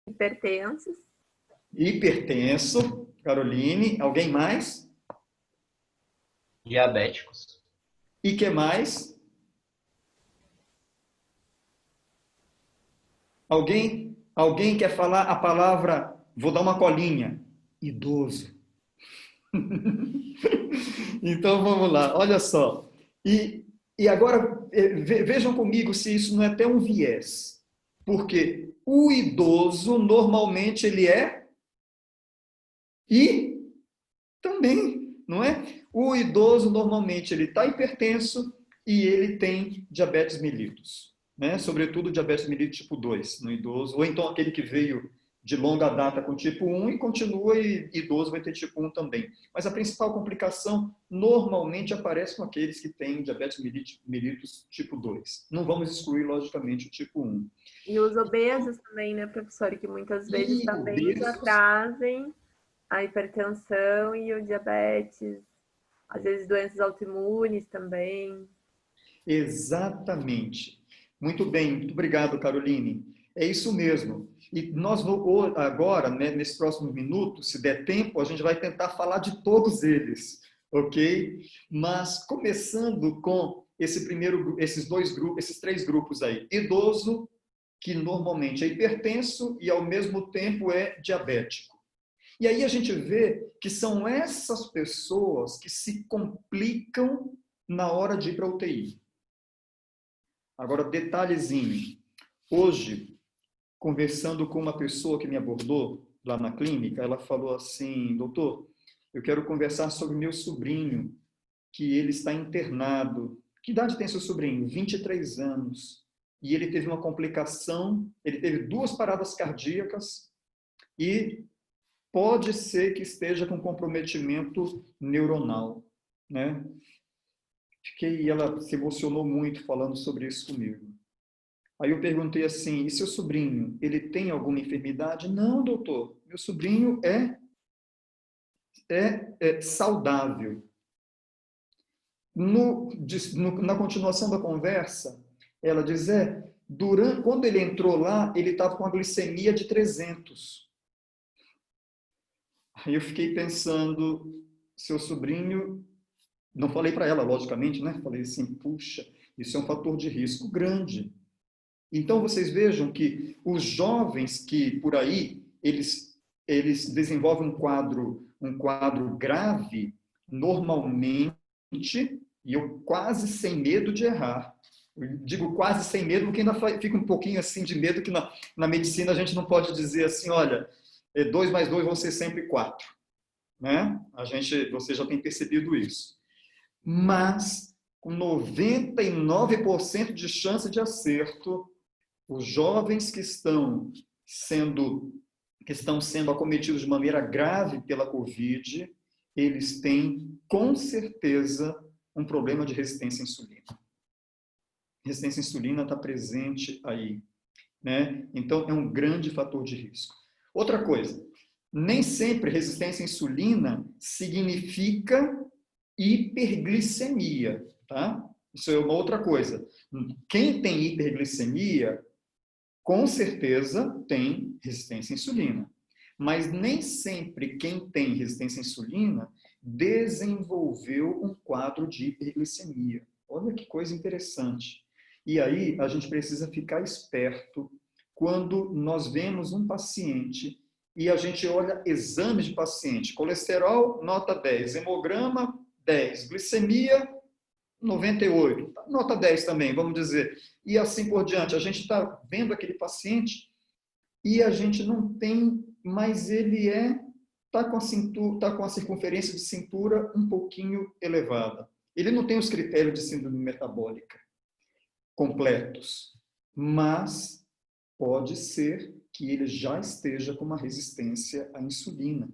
Hipertensos. Hipertenso, Caroline. Alguém mais? Diabéticos. E que mais? Alguém quer falar a palavra, vou dar uma colinha, idoso. Então vamos lá, olha só. E agora vejam comigo se isso não é até um viés. Porque o idoso, normalmente, ele é e também, não é? O idoso, normalmente, ele está hipertenso e ele tem diabetes mellitus, né? Sobretudo diabetes mellitus tipo 2 no idoso, ou então aquele que veio de longa data com tipo 1 e continua e idoso vai ter tipo 1 também. Mas a principal complicação normalmente aparece com aqueles que têm diabetes mellitus tipo 2. Não vamos excluir, logicamente, o tipo 1. E os obesos também, né, professor? Que muitas vezes também já trazem a hipertensão e o diabetes, às vezes doenças autoimunes também. Exatamente. Muito bem, muito obrigado, Caroline. É isso mesmo. E nós agora, né, nesses próximos minutos, se der tempo, a gente vai tentar falar de todos eles, ok? Mas começando com esses três grupos aí. Idoso, que normalmente é hipertenso e ao mesmo tempo é diabético. E aí a gente vê que são essas pessoas que se complicam na hora de ir para a UTI. Agora, detalhezinho. Hoje, conversando com uma pessoa que me abordou lá na clínica, ela falou assim, doutor, eu quero conversar sobre meu sobrinho, que ele está internado. Que idade tem seu sobrinho? 23 anos. E ele teve uma complicação, ele teve 2 paradas cardíacas e pode ser que esteja com comprometimento neuronal, né? E ela se emocionou muito falando sobre isso comigo. Aí eu perguntei assim, e seu sobrinho, ele tem alguma enfermidade? Não, doutor, meu sobrinho é saudável. Na continuação da conversa, ela diz, quando ele entrou lá, ele estava com a glicemia de 300. Aí eu fiquei pensando, seu sobrinho, não falei para ela, logicamente, né? Falei assim, puxa, isso é um fator de risco grande. Então, vocês vejam que os jovens que, por aí, eles desenvolvem um quadro grave, normalmente, e eu quase sem medo de errar. Eu digo quase sem medo, porque ainda fica um pouquinho assim de medo, que na medicina a gente não pode dizer assim, olha, 2 mais 2 vão ser sempre 4. Né? Você já tem percebido isso. Mas, com 99% de chance de acerto, os jovens que estão sendo acometidos de maneira grave pela Covid, eles têm, com certeza, um problema de resistência à insulina. Resistência à insulina está presente aí, né? Então, é um grande fator de risco. Outra coisa, nem sempre resistência à insulina significa hiperglicemia, tá? Isso é uma outra coisa. Quem tem hiperglicemia, com certeza tem resistência à insulina. Mas nem sempre quem tem resistência à insulina desenvolveu um quadro de hiperglicemia. Olha que coisa interessante. E aí a gente precisa ficar esperto quando nós vemos um paciente e a gente olha exames de paciente. Colesterol, nota 10. Hemograma, 10. Glicemia, 98. Nota 10 também, vamos dizer. E assim por diante. A gente está vendo aquele paciente e a gente não tem, mas ele está com a circunferência de cintura um pouquinho elevada. Ele não tem os critérios de síndrome metabólica completos, mas pode ser que ele já esteja com uma resistência à insulina.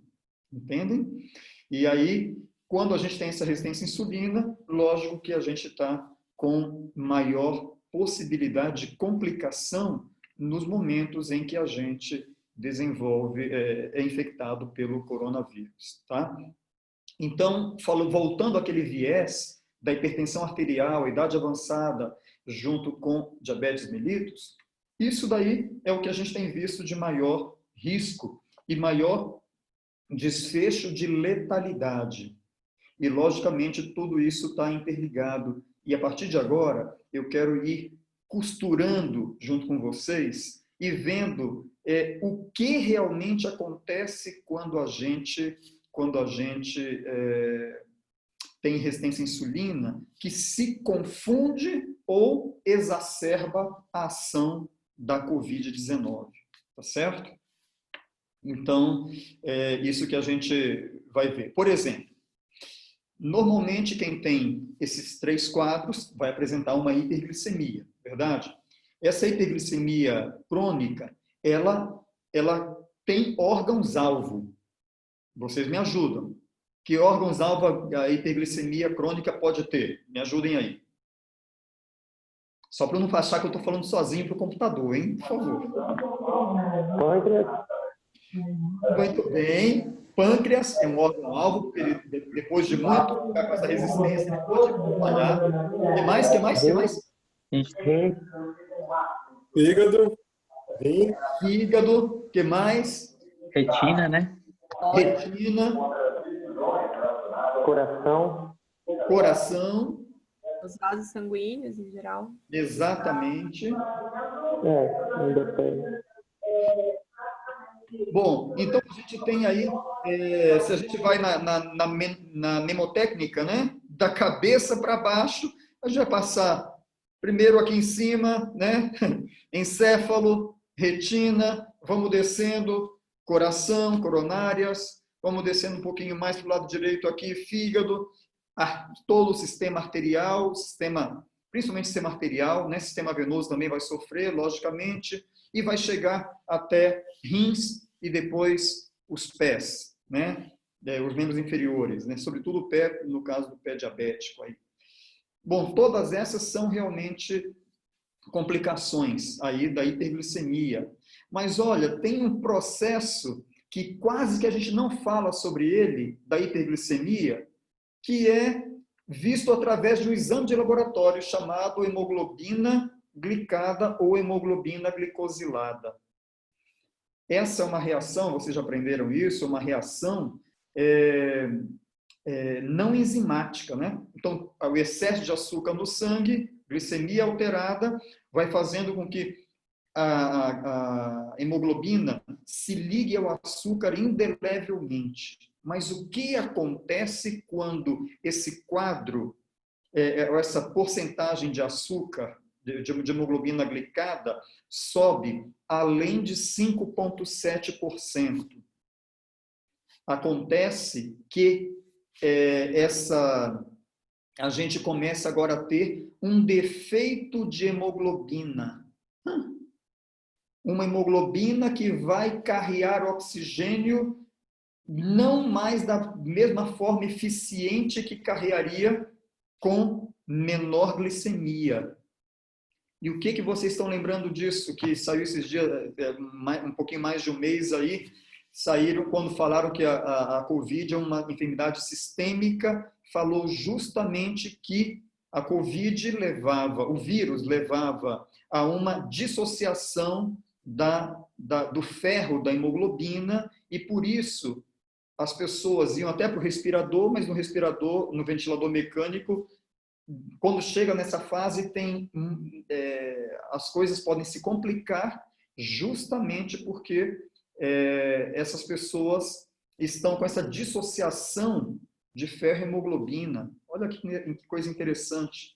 Entendem? E aí, quando a gente tem essa resistência à insulina, lógico que a gente está com maior possibilidade de complicação nos momentos em que a gente desenvolve, é infectado pelo coronavírus, tá? Então, voltando àquele viés da hipertensão arterial, idade avançada, junto com diabetes mellitus, isso daí é o que a gente tem visto de maior risco e maior desfecho de letalidade. E, logicamente, tudo isso está interligado. E, a partir de agora, eu quero ir costurando junto com vocês e vendo o que realmente acontece quando a gente tem resistência à insulina, que se confunde ou exacerba a ação da Covid-19. Tá certo? Então, é isso que a gente vai ver. Por exemplo, normalmente quem tem esses 3 quadros vai apresentar uma hiperglicemia, verdade? Essa hiperglicemia crônica, ela tem órgãos-alvo. Vocês me ajudam. Que órgãos-alvo a hiperglicemia crônica pode ter? Me ajudem aí. Só para não achar que eu estou falando sozinho para o computador, hein? Por favor. Pâncreas. Muito bem. Pâncreas é um órgão-alvo, porque ele, depois de muito ficar com essa resistência, ele pode acompanhar. O que mais? Fígado. Fígado. O que mais? Retina, né? Retina. Coração. Os vasos sanguíneos, em geral. Exatamente. Ainda tem. Bom, então a gente tem aí, se a gente vai na mnemotécnica, né? Da cabeça para baixo, a gente vai passar primeiro aqui em cima, né? Encéfalo, retina, vamos descendo, coração, coronárias, vamos descendo um pouquinho mais para o lado direito aqui, fígado, todo o sistema arterial, principalmente sistema arterial, né? Sistema venoso também vai sofrer, logicamente, e vai chegar até rins e depois os pés, né? Os membros inferiores, né? Sobretudo o pé, no caso do pé diabético aí. Bom, todas essas são realmente complicações aí da hiperglicemia. Mas olha, tem um processo que quase que a gente não fala sobre ele, da hiperglicemia, que é visto através de um exame de laboratório chamado hemoglobina glicada ou hemoglobina glicosilada. Essa é uma reação, vocês já aprenderam isso, uma reação não enzimática, né? Então, o excesso de açúcar no sangue, glicemia alterada, vai fazendo com que a hemoglobina se ligue ao açúcar indelevelmente. Mas o que acontece quando esse quadro, essa porcentagem de açúcar, de hemoglobina glicada, sobe além de 5,7%? Acontece que a gente começa agora a ter um defeito de hemoglobina. Uma hemoglobina que vai carrear oxigênio não mais da mesma forma eficiente que carrearia com menor glicemia. E o que vocês estão lembrando disso? Que saiu esses dias, um pouquinho mais de um mês aí, saíram quando falaram que a Covid é uma enfermidade sistêmica, falou justamente que a Covid o vírus levava a uma dissociação do ferro da hemoglobina, e por isso as pessoas iam até para o respirador, mas no ventilador mecânico, quando chega nessa fase, as coisas podem se complicar justamente porque essas pessoas estão com essa dissociação de ferro e hemoglobina. Olha que coisa interessante.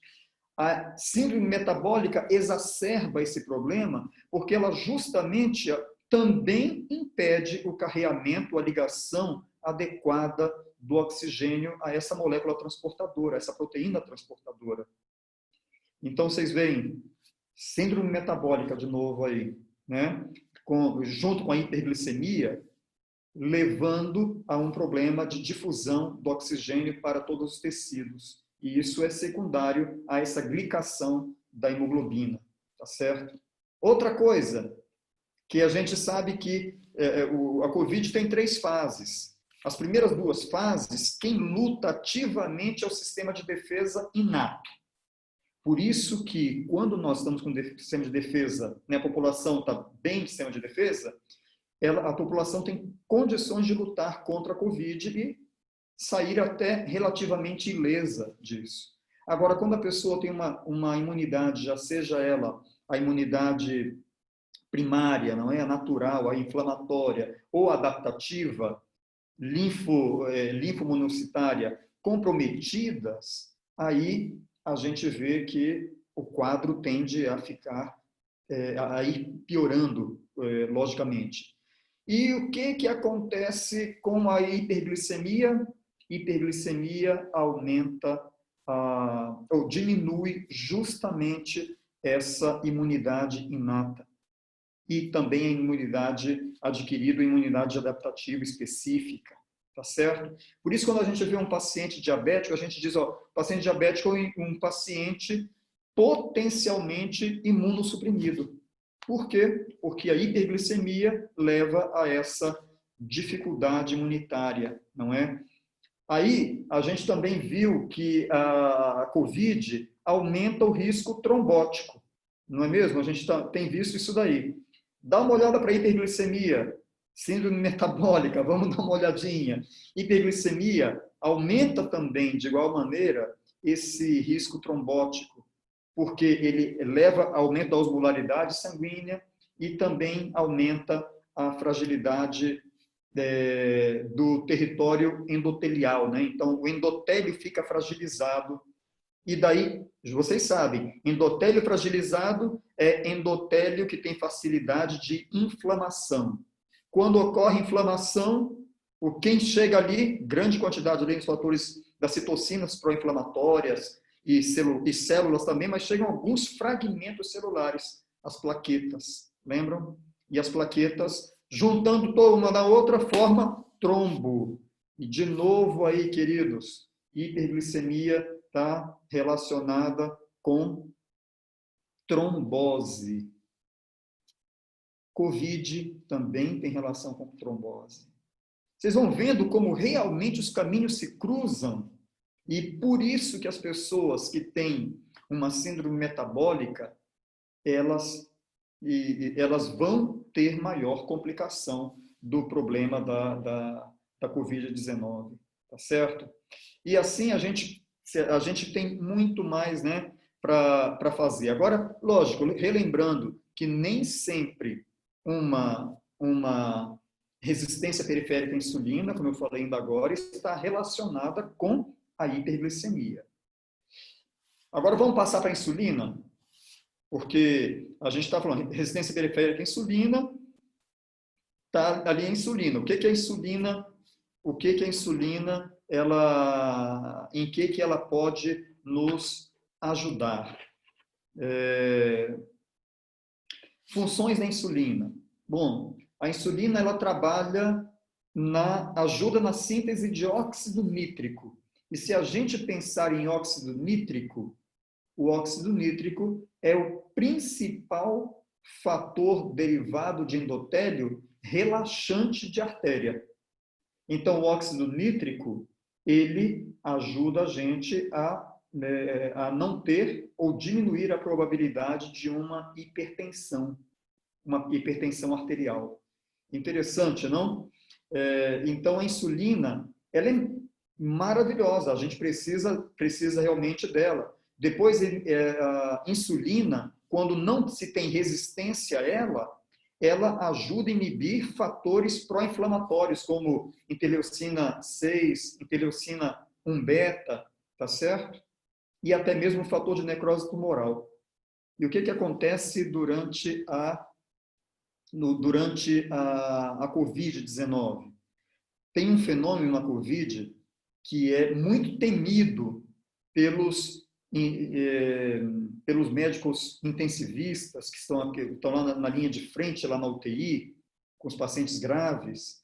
A síndrome metabólica exacerba esse problema porque ela justamente também impede o carreamento, a ligação adequada do oxigênio a essa molécula transportadora, a essa proteína transportadora. Então, vocês veem, síndrome metabólica de novo aí, né? Junto com a hiperglicemia, levando a um problema de difusão do oxigênio para todos os tecidos. E isso é secundário a essa glicação da hemoglobina, tá certo? Outra coisa, que a gente sabe que a Covid tem 3 fases. As primeiras 2 fases, quem luta ativamente é o sistema de defesa inato. Por isso que, quando nós estamos com sistema de defesa, né, a população está bem de sistema de defesa, a população tem condições de lutar contra a Covid e sair até relativamente ilesa disso. Agora, quando a pessoa tem uma imunidade, já seja ela a imunidade primária, não é? A natural, a inflamatória ou adaptativa, linfomonocitária comprometidas, aí a gente vê que o quadro tende a ficar, a ir piorando, logicamente. E o que acontece com a hiperglicemia? Hiperglicemia aumenta ou diminui justamente essa imunidade inata. E também a imunidade adquirida, imunidade adaptativa específica, tá certo? Por isso, quando a gente vê um paciente diabético, a gente diz, paciente diabético é um paciente potencialmente imunossuprimido. Por quê? Porque a hiperglicemia leva a essa dificuldade imunitária, não é? Aí, a gente também viu que a Covid aumenta o risco trombótico, não é mesmo? A gente tem visto isso daí. Dá uma olhada para a hiperglicemia, síndrome metabólica, vamos dar uma olhadinha. Hiperglicemia aumenta também, de igual maneira, esse risco trombótico, porque ele leva ao aumento da osmolaridade sanguínea e também aumenta a fragilidade do território endotelial, né? Então, o endotélio fica fragilizado. E daí, vocês sabem, endotélio fragilizado é endotélio que tem facilidade de inflamação. Quando ocorre inflamação, quem chega ali, grande quantidade ali dos fatores das citocinas pró-inflamatórias e células também, mas chegam alguns fragmentos celulares, as plaquetas, lembram? E as plaquetas, juntando toda uma na outra, forma trombo. E de novo aí, queridos, hiperglicemia está relacionada com trombose. Covid também tem relação com trombose. Vocês vão vendo como realmente os caminhos se cruzam, e por isso que as pessoas que têm uma síndrome metabólica, elas vão ter maior complicação do problema da Covid-19, tá certo? E assim a gente tem muito mais, né, para fazer. Agora, lógico, relembrando que nem sempre uma resistência periférica à insulina, como eu falei ainda agora, está relacionada com a hiperglicemia. Agora vamos passar para a insulina, porque a gente está falando de resistência periférica à insulina, está ali a insulina. O que é a insulina? O que é a insulina? Em que ela pode nos ajudar? Funções da insulina. Bom, a insulina ela trabalha ajuda na síntese de óxido nítrico. E se a gente pensar em óxido nítrico, o óxido nítrico é o principal fator derivado de endotélio relaxante de artéria. Então, o óxido nítrico, ele ajuda a gente a não ter ou diminuir a probabilidade de uma hipertensão arterial. Interessante, não? Então, a insulina, ela é maravilhosa, a gente precisa realmente dela. Depois, a insulina, quando não se tem resistência a ela ajuda a inibir fatores pró-inflamatórios, como interleucina 6, interleucina 1-beta, tá certo? E até mesmo o fator de necrose tumoral. E o que acontece durante a Covid-19? Tem um fenômeno na Covid que é muito temido pelos médicos intensivistas que estão lá na linha de frente, lá na UTI, com os pacientes graves,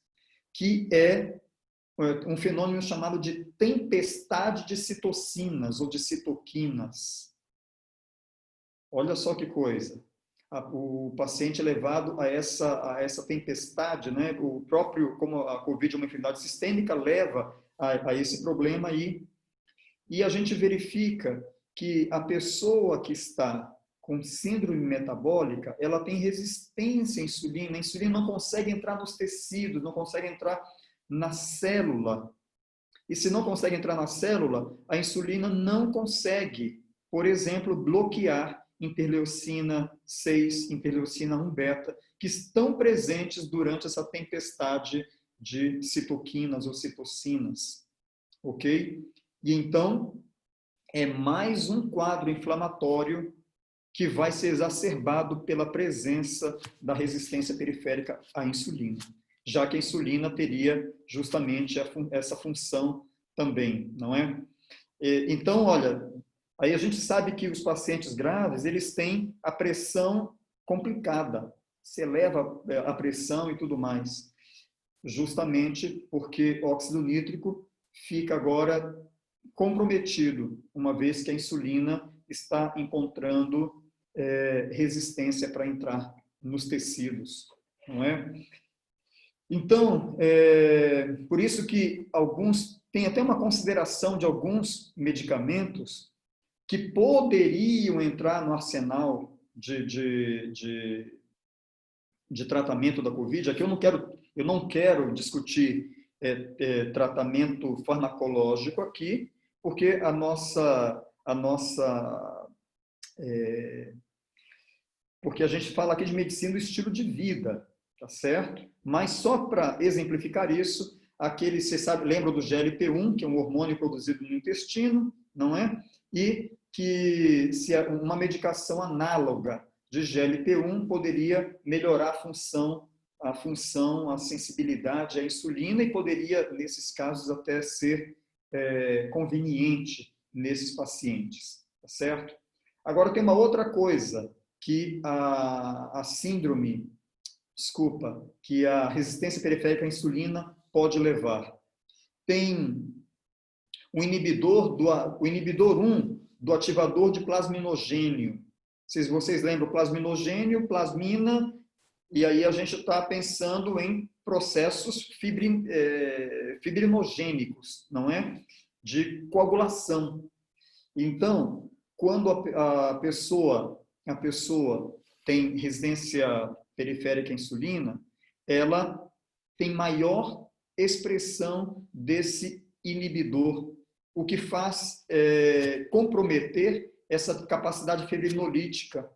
que é um fenômeno chamado de tempestade de citocinas ou de citoquinas. Olha só que coisa. O paciente é levado a essa tempestade, né? O próprio, como a Covid é uma enfermidade sistêmica, leva a esse problema aí. E a gente verifica que a pessoa que está com síndrome metabólica, ela tem resistência à insulina. A insulina não consegue entrar nos tecidos, não consegue entrar na célula. E se não consegue entrar na célula, a insulina não consegue, por exemplo, bloquear interleucina 6, interleucina 1-beta, que estão presentes durante essa tempestade de citoquinas ou citocinas. Ok? E então, é mais um quadro inflamatório que vai ser exacerbado pela presença da resistência periférica à insulina, já que a insulina teria justamente essa função também, não é? Então, olha, aí a gente sabe que os pacientes graves, eles têm a pressão complicada, se eleva a pressão e tudo mais, justamente porque o óxido nítrico fica agora comprometido, uma vez que a insulina está encontrando resistência para entrar nos tecidos, não é? Então, por isso que tem até uma consideração de alguns medicamentos que poderiam entrar no arsenal de tratamento da Covid. Aqui eu não quero discutir tratamento farmacológico aqui, porque porque a gente fala aqui de medicina do estilo de vida, tá certo? Mas só para exemplificar isso, você sabe, lembra do GLP-1, que é um hormônio produzido no intestino, não é? E que se uma medicação análoga de GLP-1 poderia melhorar a sensibilidade à insulina e poderia, nesses casos, até ser conveniente nesses pacientes, tá certo? Agora, tem uma outra coisa que que a resistência periférica à insulina pode levar. Tem o inibidor 1 do ativador de plasminogênio. Se vocês lembram, plasminogênio, plasmina, e aí a gente está pensando em processos fibrinogênicos, não é? De coagulação. Então, quando a pessoa tem resistência periférica à insulina, ela tem maior expressão desse inibidor, o que faz comprometer essa capacidade fibrinolítica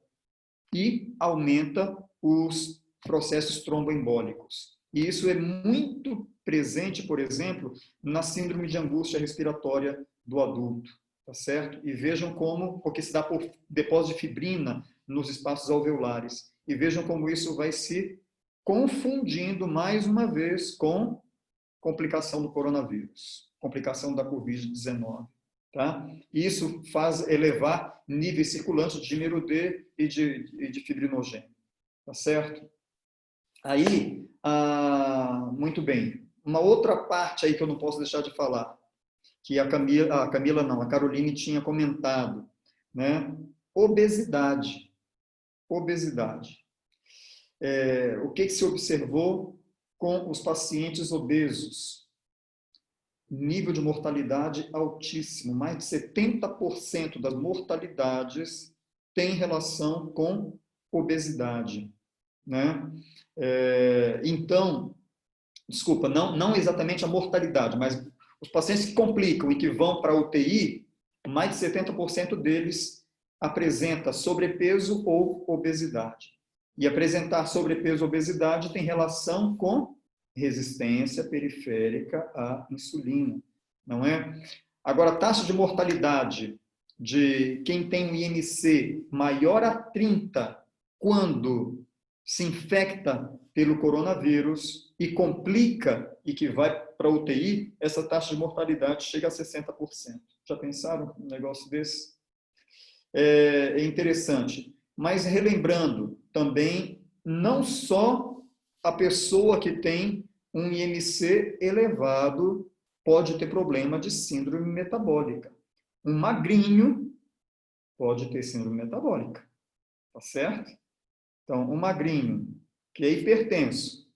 e aumenta os processos tromboembólicos. E isso é muito presente, por exemplo, na síndrome de angústia respiratória do adulto, tá certo? E vejam como, porque se dá por depósito de fibrina nos espaços alveolares, e vejam como isso vai se confundindo mais uma vez com complicação do coronavírus, complicação da Covid-19. Tá? Isso faz elevar níveis circulantes de gênero D e de fibrinogênio. Tá certo? Aí, muito bem. uma outra parte aí que eu não posso deixar de falar, que a Caroline tinha comentado, né? Obesidade. Obesidade. O que se observou com os pacientes obesos? Nível de mortalidade altíssimo. Mais de 70% das mortalidades tem relação com obesidade, né? Então, desculpa, não exatamente a mortalidade, mas os pacientes que complicam e que vão para a UTI, mais de 70% deles apresenta sobrepeso ou obesidade. E apresentar sobrepeso ou obesidade tem relação com resistência periférica à insulina, não é? Agora, a taxa de mortalidade de quem tem um IMC maior a 30 quando se infecta pelo coronavírus e complica e que vai para a UTI, essa taxa de mortalidade chega a 60%. Já pensaram num negócio desse? É interessante. Mas relembrando também, não só a pessoa que tem um IMC elevado pode ter problema de síndrome metabólica. Um magrinho pode ter síndrome metabólica, tá certo? Então, um magrinho que é hipertenso,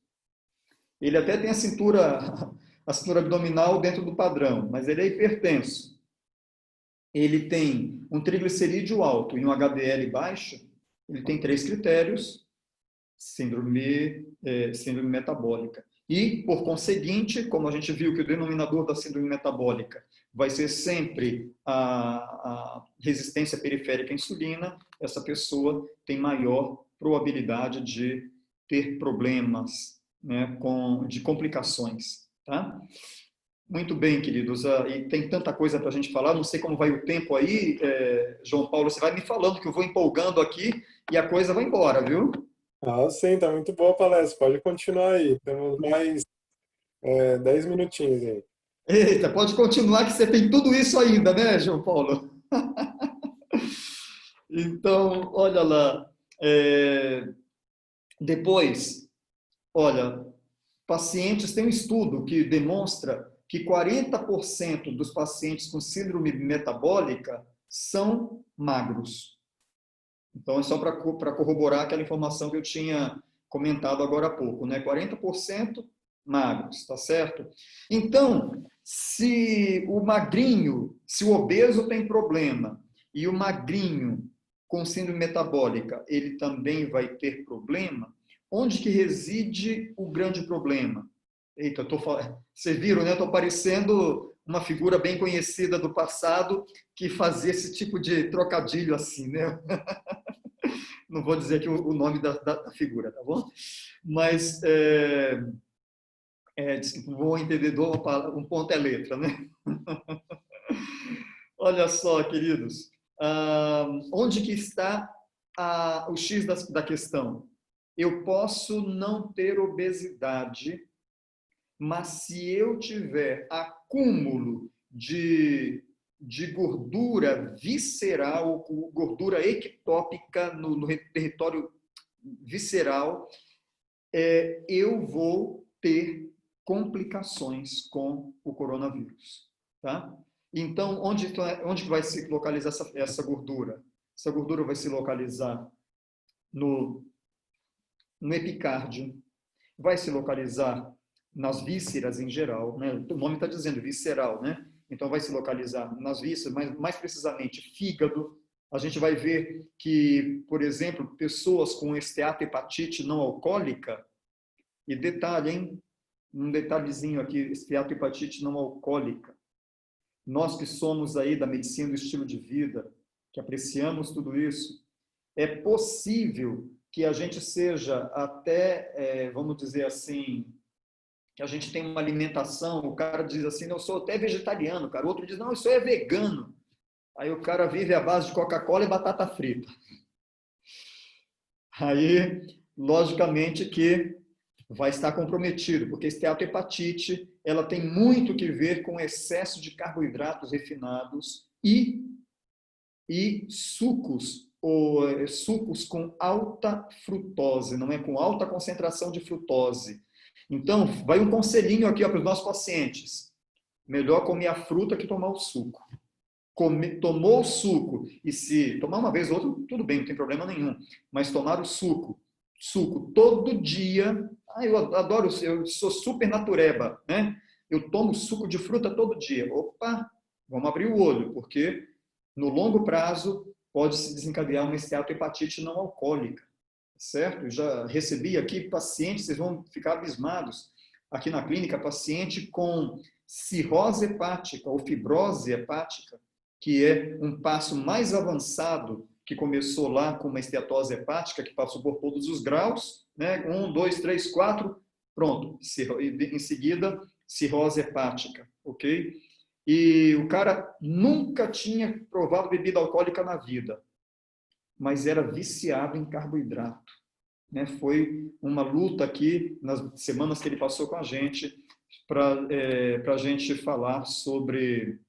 ele até tem a cintura abdominal dentro do padrão, mas ele é hipertenso. Ele tem um triglicerídeo alto e um HDL baixo, ele tem 3 critérios, síndrome metabólica. E, por conseguinte, como a gente viu que o denominador da síndrome metabólica vai ser sempre a resistência periférica à insulina, essa pessoa tem maior probabilidade de ter problemas, né, de complicações. Tá? Muito bem, queridos. E tem tanta coisa para a gente falar, não sei como vai o tempo aí, João Paulo, você vai me falando que eu vou empolgando aqui e a coisa vai embora, viu? Sim, tá muito boa a palestra. Pode continuar aí. Temos mais 10 minutinhos aí. Eita, pode continuar que você tem tudo isso ainda, né, João Paulo? Então, olha lá. Depois, olha, pacientes, tem um estudo que demonstra que 40% dos pacientes com síndrome metabólica são magros. Então, é só para corroborar aquela informação que eu tinha comentado agora há pouco, né? 40% magros, tá certo? Então, se o magrinho, se o obeso tem problema e o magrinho com síndrome metabólica, ele também vai ter problema, onde que reside o grande problema? Eita, vocês viram, né? Estou parecendo uma figura bem conhecida do passado que fazia esse tipo de trocadilho assim, né? Não vou dizer aqui o nome da figura, tá bom? Mas, o bom entendedor, um ponto é letra, né? Olha só, queridos, onde que está o X da questão? Eu posso não ter obesidade, mas se eu tiver acúmulo de gordura visceral, gordura ectópica no território visceral, eu vou ter complicações com o coronavírus. Tá? Então, onde vai se localizar essa gordura? Essa gordura vai se localizar no epicárdio, vai se localizar nas vísceras em geral, né? O nome está dizendo visceral, né? Então vai se localizar nas vísceras, mas mais precisamente fígado. A gente vai ver que, por exemplo, pessoas com esteatohepatite não alcoólica, e detalhe, hein? Um detalhezinho aqui, esteatohepatite não alcoólica. Nós que somos aí da medicina do estilo de vida, que apreciamos tudo isso, é possível que a gente seja até, vamos dizer assim, que a gente tem uma alimentação, o cara diz assim, não, eu sou até vegetariano, cara. O outro diz, não, eu sou vegano. Aí o cara vive à base de Coca-Cola e batata frita. Aí, logicamente que vai estar comprometido, porque a esteatohepatite, ela tem muito que ver com excesso de carboidratos refinados e sucos, ou sucos com alta frutose, não é? Com alta concentração de frutose. Então, vai um conselhinho aqui para os nossos pacientes. Melhor comer a fruta que tomar o suco. Tomou o suco, e se tomar uma vez ou outra, tudo bem, não tem problema nenhum. Mas tomar o suco todo dia, eu adoro, eu sou super natureba, né? Eu tomo suco de fruta todo dia. Opa, vamos abrir o olho, porque no longo prazo pode se desencadear uma esteatohepatite não alcoólica, certo? Eu já recebi aqui pacientes, vocês vão ficar abismados, aqui na clínica, paciente com cirrose hepática ou fibrose hepática, que é um passo mais avançado, que começou lá com uma esteatose hepática, que passou por todos os graus, né? 1, 2, 3, 4, pronto. Em seguida, cirrose hepática, ok? E o cara nunca tinha provado bebida alcoólica na vida, mas era viciado em carboidrato, né? Foi uma luta aqui, nas semanas que ele passou com a gente, para a gente falar sobre...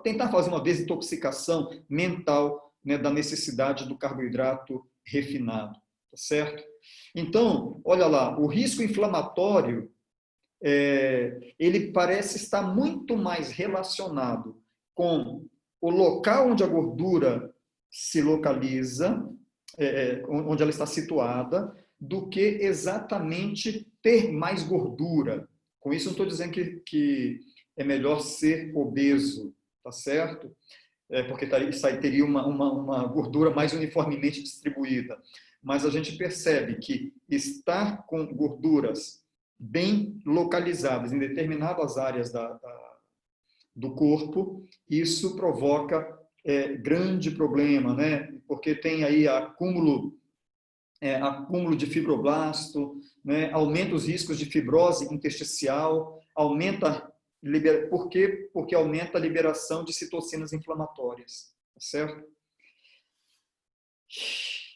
tentar fazer uma desintoxicação mental, né, da necessidade do carboidrato refinado, tá certo? Então, olha lá, o risco inflamatório, ele parece estar muito mais relacionado com o local onde a gordura se localiza, onde ela está situada, do que exatamente ter mais gordura. Com isso, não estou dizendo que é melhor ser obeso, tá certo? Porque isso aí teria uma gordura mais uniformemente distribuída. Mas a gente percebe que estar com gorduras bem localizadas em determinadas áreas do corpo, isso provoca grande problema, né? Porque tem aí acúmulo de fibroblasto, né? Aumenta os riscos de fibrose intersticial, por quê? Porque aumenta a liberação de citocinas inflamatórias, tá certo?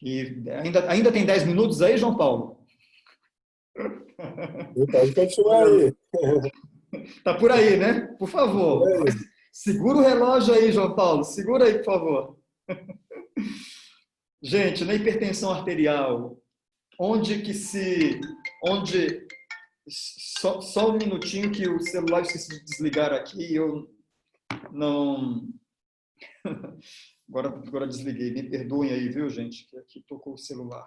E ainda tem 10 minutos aí, João Paulo? Pode continuar aí. Tá por aí, né? Por favor. Segura o relógio aí, João Paulo. Segura aí, por favor. Gente, na hipertensão arterial, só um minutinho que o celular eu esqueci de desligar aqui, eu não... Agora desliguei, me perdoem aí, viu, gente, que aqui tocou o celular.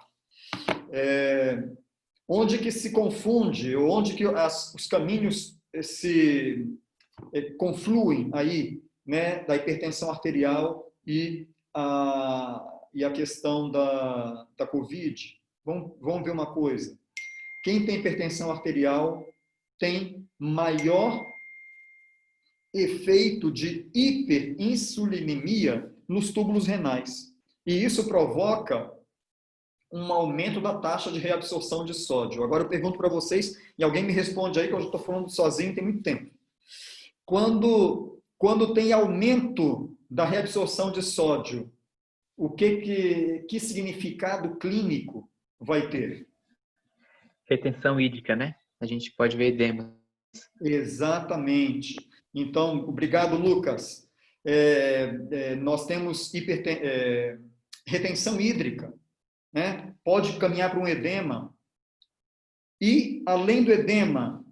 Onde que se confunde, ou onde que os caminhos se confluem aí, né, da hipertensão arterial e a questão da Covid? Vamos ver uma coisa. Quem tem hipertensão arterial tem maior efeito de hiperinsulinemia nos túbulos renais. E isso provoca um aumento da taxa de reabsorção de sódio. Agora eu pergunto para vocês, e alguém me responde aí, que eu já estou falando sozinho tem muito tempo. Quando tem aumento da reabsorção de sódio, que significado clínico vai ter? Retenção hídrica, né? A gente pode ver edema. Exatamente. Então, obrigado, Lucas. Nós temos retenção hídrica, né? Pode caminhar para um edema. E, além do edema,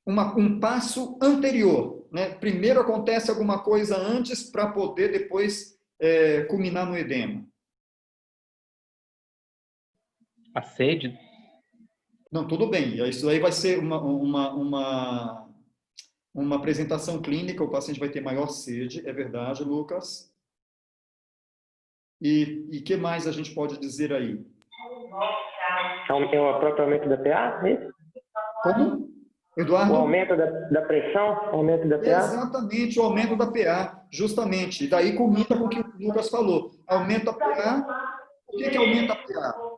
um passo anterior, né? Primeiro acontece alguma coisa antes para poder depois culminar no edema. A sede? Não, tudo bem. Isso aí vai ser uma apresentação clínica, o paciente vai ter maior sede, é verdade, Lucas. E que mais a gente pode dizer aí? É o próprio aumento da PA, é isso? Como? Eduardo? O aumento da pressão, o aumento da PA? Exatamente, o aumento da PA, justamente. E daí culmina com o que o Lucas falou. Aumenta a PA. Por que aumenta a PA?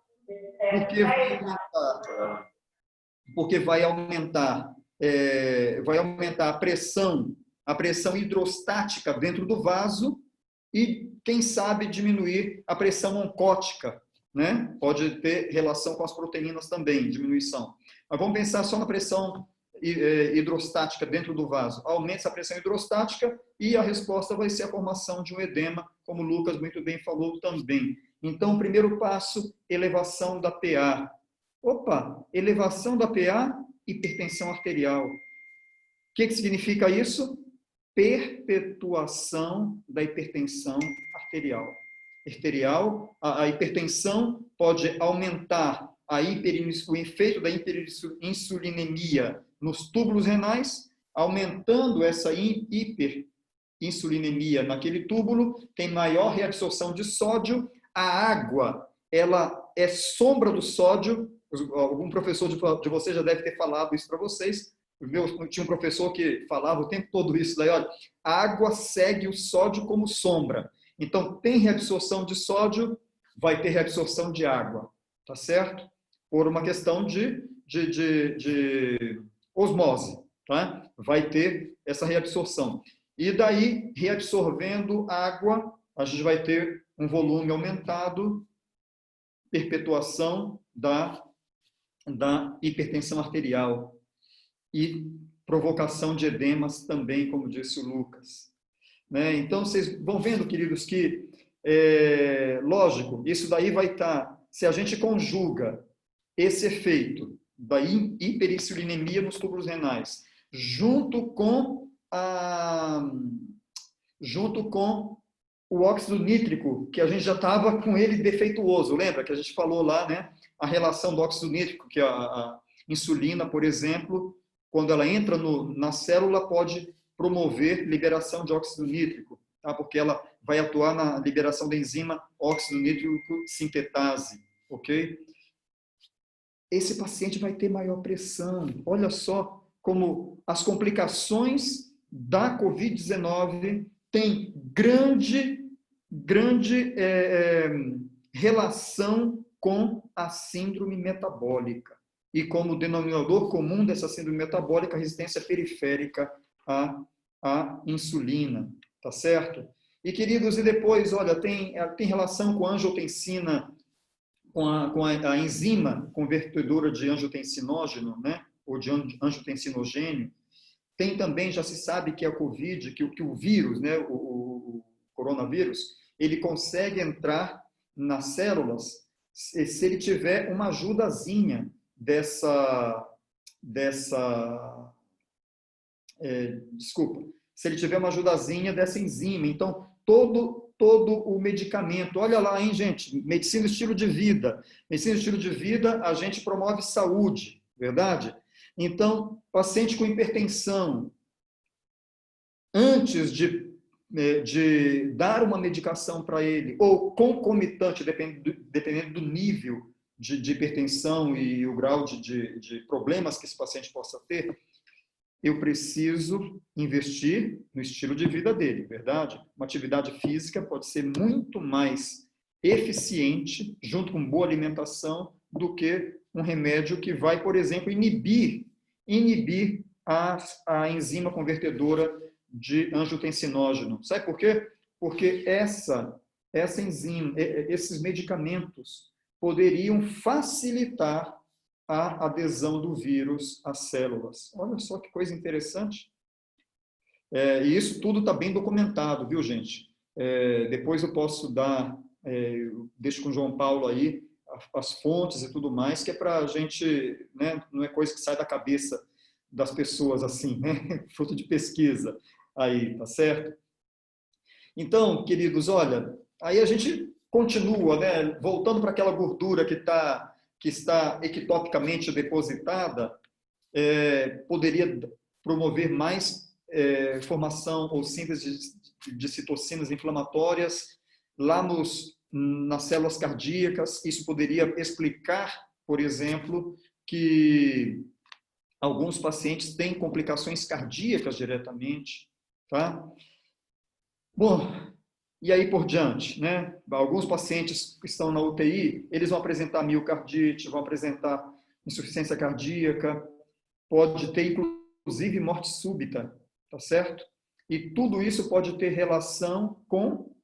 Porque vai aumentar a pressão hidrostática dentro do vaso e, quem sabe, diminuir a pressão oncótica, né? Pode ter relação com as proteínas também, diminuição. Mas vamos pensar só na pressão hidrostática dentro do vaso. Aumenta a pressão hidrostática e a resposta vai ser a formação de um edema, como o Lucas muito bem falou também. Então, o primeiro passo, elevação da PA. Opa, elevação da PA, hipertensão arterial. O que significa isso? Perpetuação da hipertensão arterial. A hipertensão pode aumentar o efeito da hiperinsulinemia nos túbulos renais, aumentando essa hiperinsulinemia naquele túbulo, tem maior reabsorção de sódio. A água, ela é sombra do sódio. Algum professor de vocês já deve ter falado isso para vocês. Tinha um professor que falava o tempo todo isso daí, olha, a água segue o sódio como sombra. Então, tem reabsorção de sódio, vai ter reabsorção de água, tá certo? Por uma questão de osmose, tá? Vai ter essa reabsorção. E daí, reabsorvendo água, a gente vai ter um volume aumentado, perpetuação da hipertensão arterial e provocação de edemas também, como disse o Lucas. Né? Então, vocês vão vendo, queridos, que, lógico, isso daí vai estar, se a gente conjuga esse efeito da hiperinsulinemia nos túbulos renais, junto com o óxido nítrico, que a gente já estava com ele defeituoso, lembra que a gente falou lá, né? A relação do óxido nítrico, que a insulina, por exemplo, quando ela entra na célula, pode promover liberação de óxido nítrico, tá? Porque ela vai atuar na liberação da enzima óxido nítrico sintetase, ok? Esse paciente vai ter maior pressão. Olha só como as complicações da Covid-19 têm grande relação com a síndrome metabólica. E como denominador comum dessa síndrome metabólica, a resistência periférica à insulina, tá certo? E, queridos, e depois, olha, tem relação com a angiotensina, com a enzima convertedora de angiotensinógeno, né? Ou de angiotensinogênio. Tem também, já se sabe que a Covid, que o vírus, né? O coronavírus, ele consegue entrar nas células se ele tiver uma ajudazinha se ele tiver uma ajudazinha dessa enzima. Então, todo o medicamento, olha lá, hein, gente, medicina estilo de vida. Medicina estilo de vida, a gente promove saúde, verdade? Então, paciente com hipertensão, antes de dar uma medicação para ele, ou concomitante, dependendo do nível de hipertensão e o grau de problemas que esse paciente possa ter, eu preciso investir no estilo de vida dele, verdade? Uma atividade física pode ser muito mais eficiente, junto com boa alimentação, do que um remédio que vai, por exemplo, inibir a enzima convertedora de angiotensinógeno. Sabe por quê? Porque essa enzima, esses medicamentos poderiam facilitar a adesão do vírus às células. Olha só que coisa interessante. E isso tudo está bem documentado, viu, gente? Depois eu posso deixo com o João Paulo aí as fontes e tudo mais, que é para a gente, né, não é coisa que sai da cabeça das pessoas assim, né? Fruto de pesquisa aí, tá certo? Então, queridos, olha, aí a gente continua, né, voltando para aquela gordura que está ectopicamente depositada, poderia promover mais formação ou síntese de citocinas inflamatórias lá nas células cardíacas. Isso poderia explicar, por exemplo, que alguns pacientes têm complicações cardíacas diretamente, tá? Bom, e aí por diante, né? Alguns pacientes que estão na UTI, eles vão apresentar miocardite, vão apresentar insuficiência cardíaca, pode ter inclusive morte súbita, tá certo? E tudo isso pode ter relação com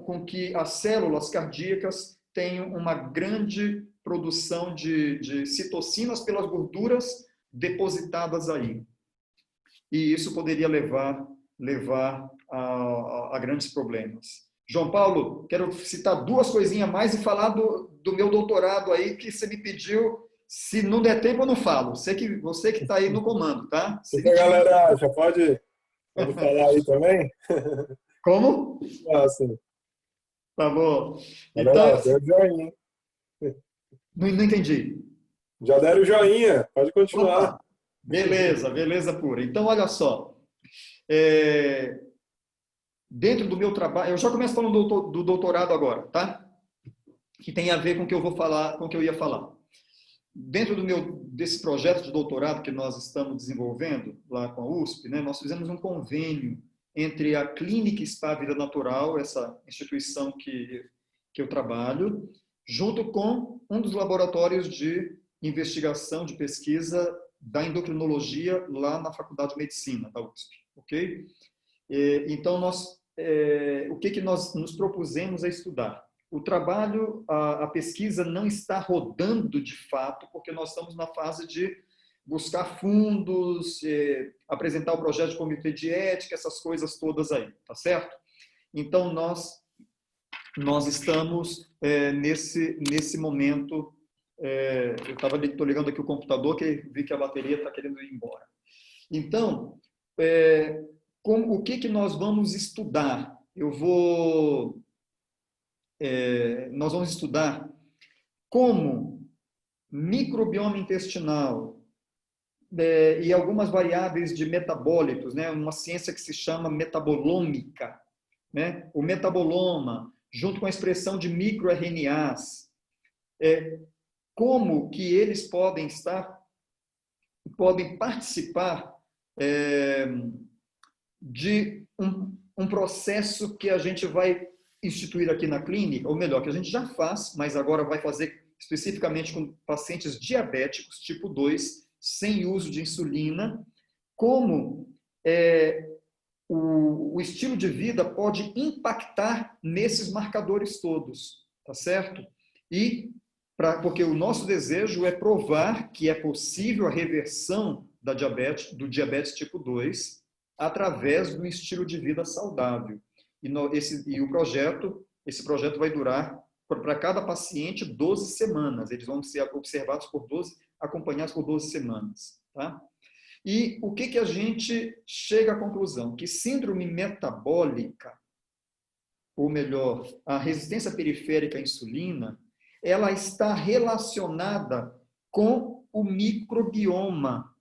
com que as células cardíacas tenham uma grande produção de citocinas pelas gorduras depositadas aí. E isso poderia levar a grandes problemas. João Paulo, quero citar duas coisinhas a mais e falar do meu doutorado aí que você me pediu. Se não der tempo, eu não falo. Você que está aí no comando, tá? Então, galera, já pode falar aí também? Como? Ah, sim. Tá bom. Então, deu joinha. Não entendi. Já deram o joinha, pode continuar. Opa, beleza pura. Então, olha só. Dentro do meu trabalho, eu já começo falando do doutorado agora, tá? Que tem a ver com o que eu vou falar, com o que eu ia falar. Dentro desse projeto de doutorado que nós estamos desenvolvendo lá com a USP, né, nós fizemos um convênio entre a Clínica Spa Vida Natural, essa instituição que eu trabalho, junto com um dos laboratórios de investigação, de pesquisa da endocrinologia lá na Faculdade de Medicina da USP, ok? Então, o que nós nos propusemos a estudar? O trabalho, a pesquisa não está rodando de fato, porque nós estamos na fase de buscar fundos, apresentar o projeto de comitê de ética, essas coisas todas aí, tá certo? Então, nós estamos nesse momento. Eu estou ligando aqui o computador, que vi que a bateria está querendo ir embora. Então, o que nós vamos estudar? Nós vamos estudar como microbioma intestinal e algumas variáveis de metabólitos, né? Uma ciência que se chama metabolômica, né? O metaboloma, junto com a expressão de microRNAs, como que eles podem participar de um processo que a gente vai instituir aqui na clínica, ou melhor, que a gente já faz, mas agora vai fazer especificamente com pacientes diabéticos tipo 2, sem uso de insulina, como o estilo de vida pode impactar nesses marcadores todos, tá certo? Porque o nosso desejo é provar que é possível a reversão do diabetes tipo 2 através do estilo de vida saudável. Esse projeto vai durar, para cada paciente, 12 semanas. Eles vão ser observados acompanhados por 12 semanas. Tá? E o que a gente chega à conclusão? Que síndrome metabólica, ou melhor, a resistência periférica à insulina, ela está relacionada com o microbioma,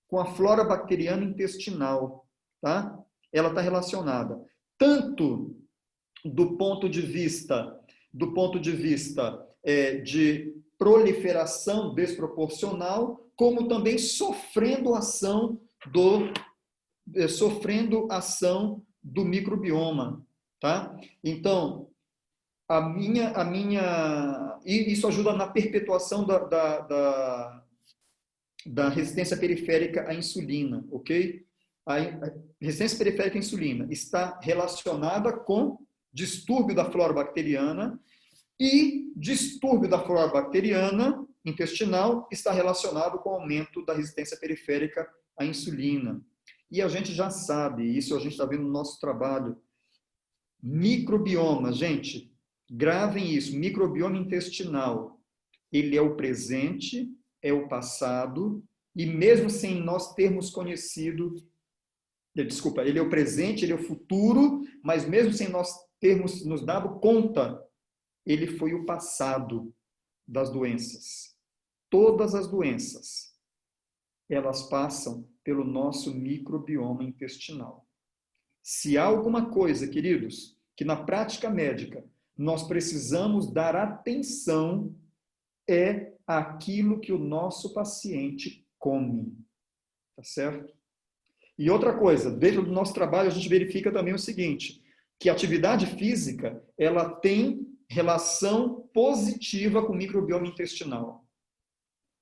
com a flora bacteriana intestinal. Tá? Ela está relacionada tanto do ponto de vista de proliferação desproporcional, como também sofrendo ação do microbioma, tá? Então, e isso ajuda na perpetuação da resistência periférica à insulina, ok? A resistência periférica à insulina está relacionada com distúrbio da flora bacteriana, e distúrbio da flora bacteriana intestinal está relacionado com o aumento da resistência periférica à insulina. E a gente já sabe, isso a gente está vendo no nosso trabalho, microbioma, gente, gravem isso, microbioma intestinal, ele é o presente, é o passado, e mesmo sem nós termos conhecido, ele é o presente, ele é o futuro, mas mesmo sem nós termos nos dado conta, ele foi o passado das doenças. Todas as doenças, elas passam pelo nosso microbioma intestinal. Se há alguma coisa, queridos, que na prática médica nós precisamos dar atenção, é aquilo que o nosso paciente come. Tá certo? E outra coisa, dentro do nosso trabalho a gente verifica também o seguinte, que a atividade física, ela tem relação positiva com o microbioma intestinal,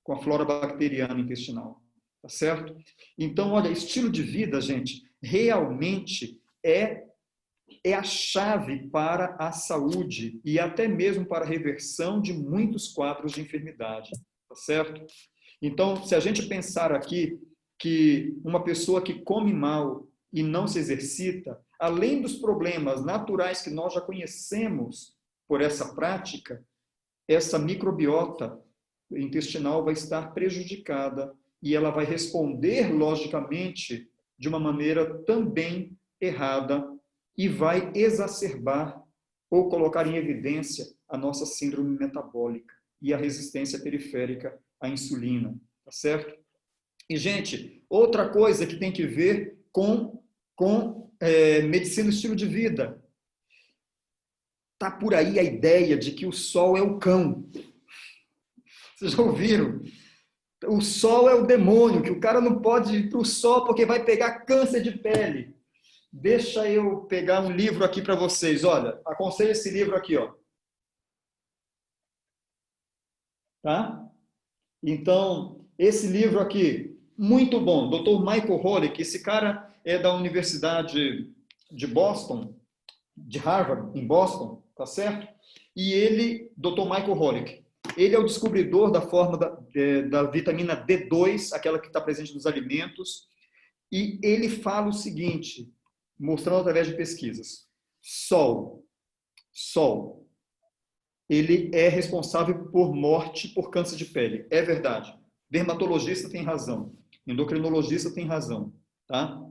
com a flora bacteriana intestinal, tá certo? Então, olha, estilo de vida, gente, realmente é a chave para a saúde e até mesmo para a reversão de muitos quadros de enfermidade, tá certo? Então, se a gente pensar aqui que uma pessoa que come mal e não se exercita, além dos problemas naturais que nós já conhecemos por essa prática, essa microbiota intestinal vai estar prejudicada e ela vai responder, logicamente, de uma maneira também errada e vai exacerbar ou colocar em evidência a nossa síndrome metabólica e a resistência periférica à insulina, tá certo? E, gente, outra coisa que tem que ver com medicina e estilo de vida. Tá por aí a ideia de que o sol é o cão. Vocês já ouviram? O sol é o demônio, que o cara não pode ir para o sol porque vai pegar câncer de pele. Deixa eu pegar um livro aqui para vocês. Olha, aconselho esse livro aqui, ó. Tá? Então, esse livro aqui, muito bom. Dr. Michael Holick, esse cara é da Universidade de Boston, de Harvard, em Boston, tá certo? E ele, Dr. Michael Holick, ele é o descobridor da forma da vitamina D2, aquela que está presente nos alimentos, e ele fala o seguinte, mostrando através de pesquisas: sol, ele é responsável por morte por câncer de pele. É verdade. Dermatologista tem razão. Endocrinologista tem razão. Tá?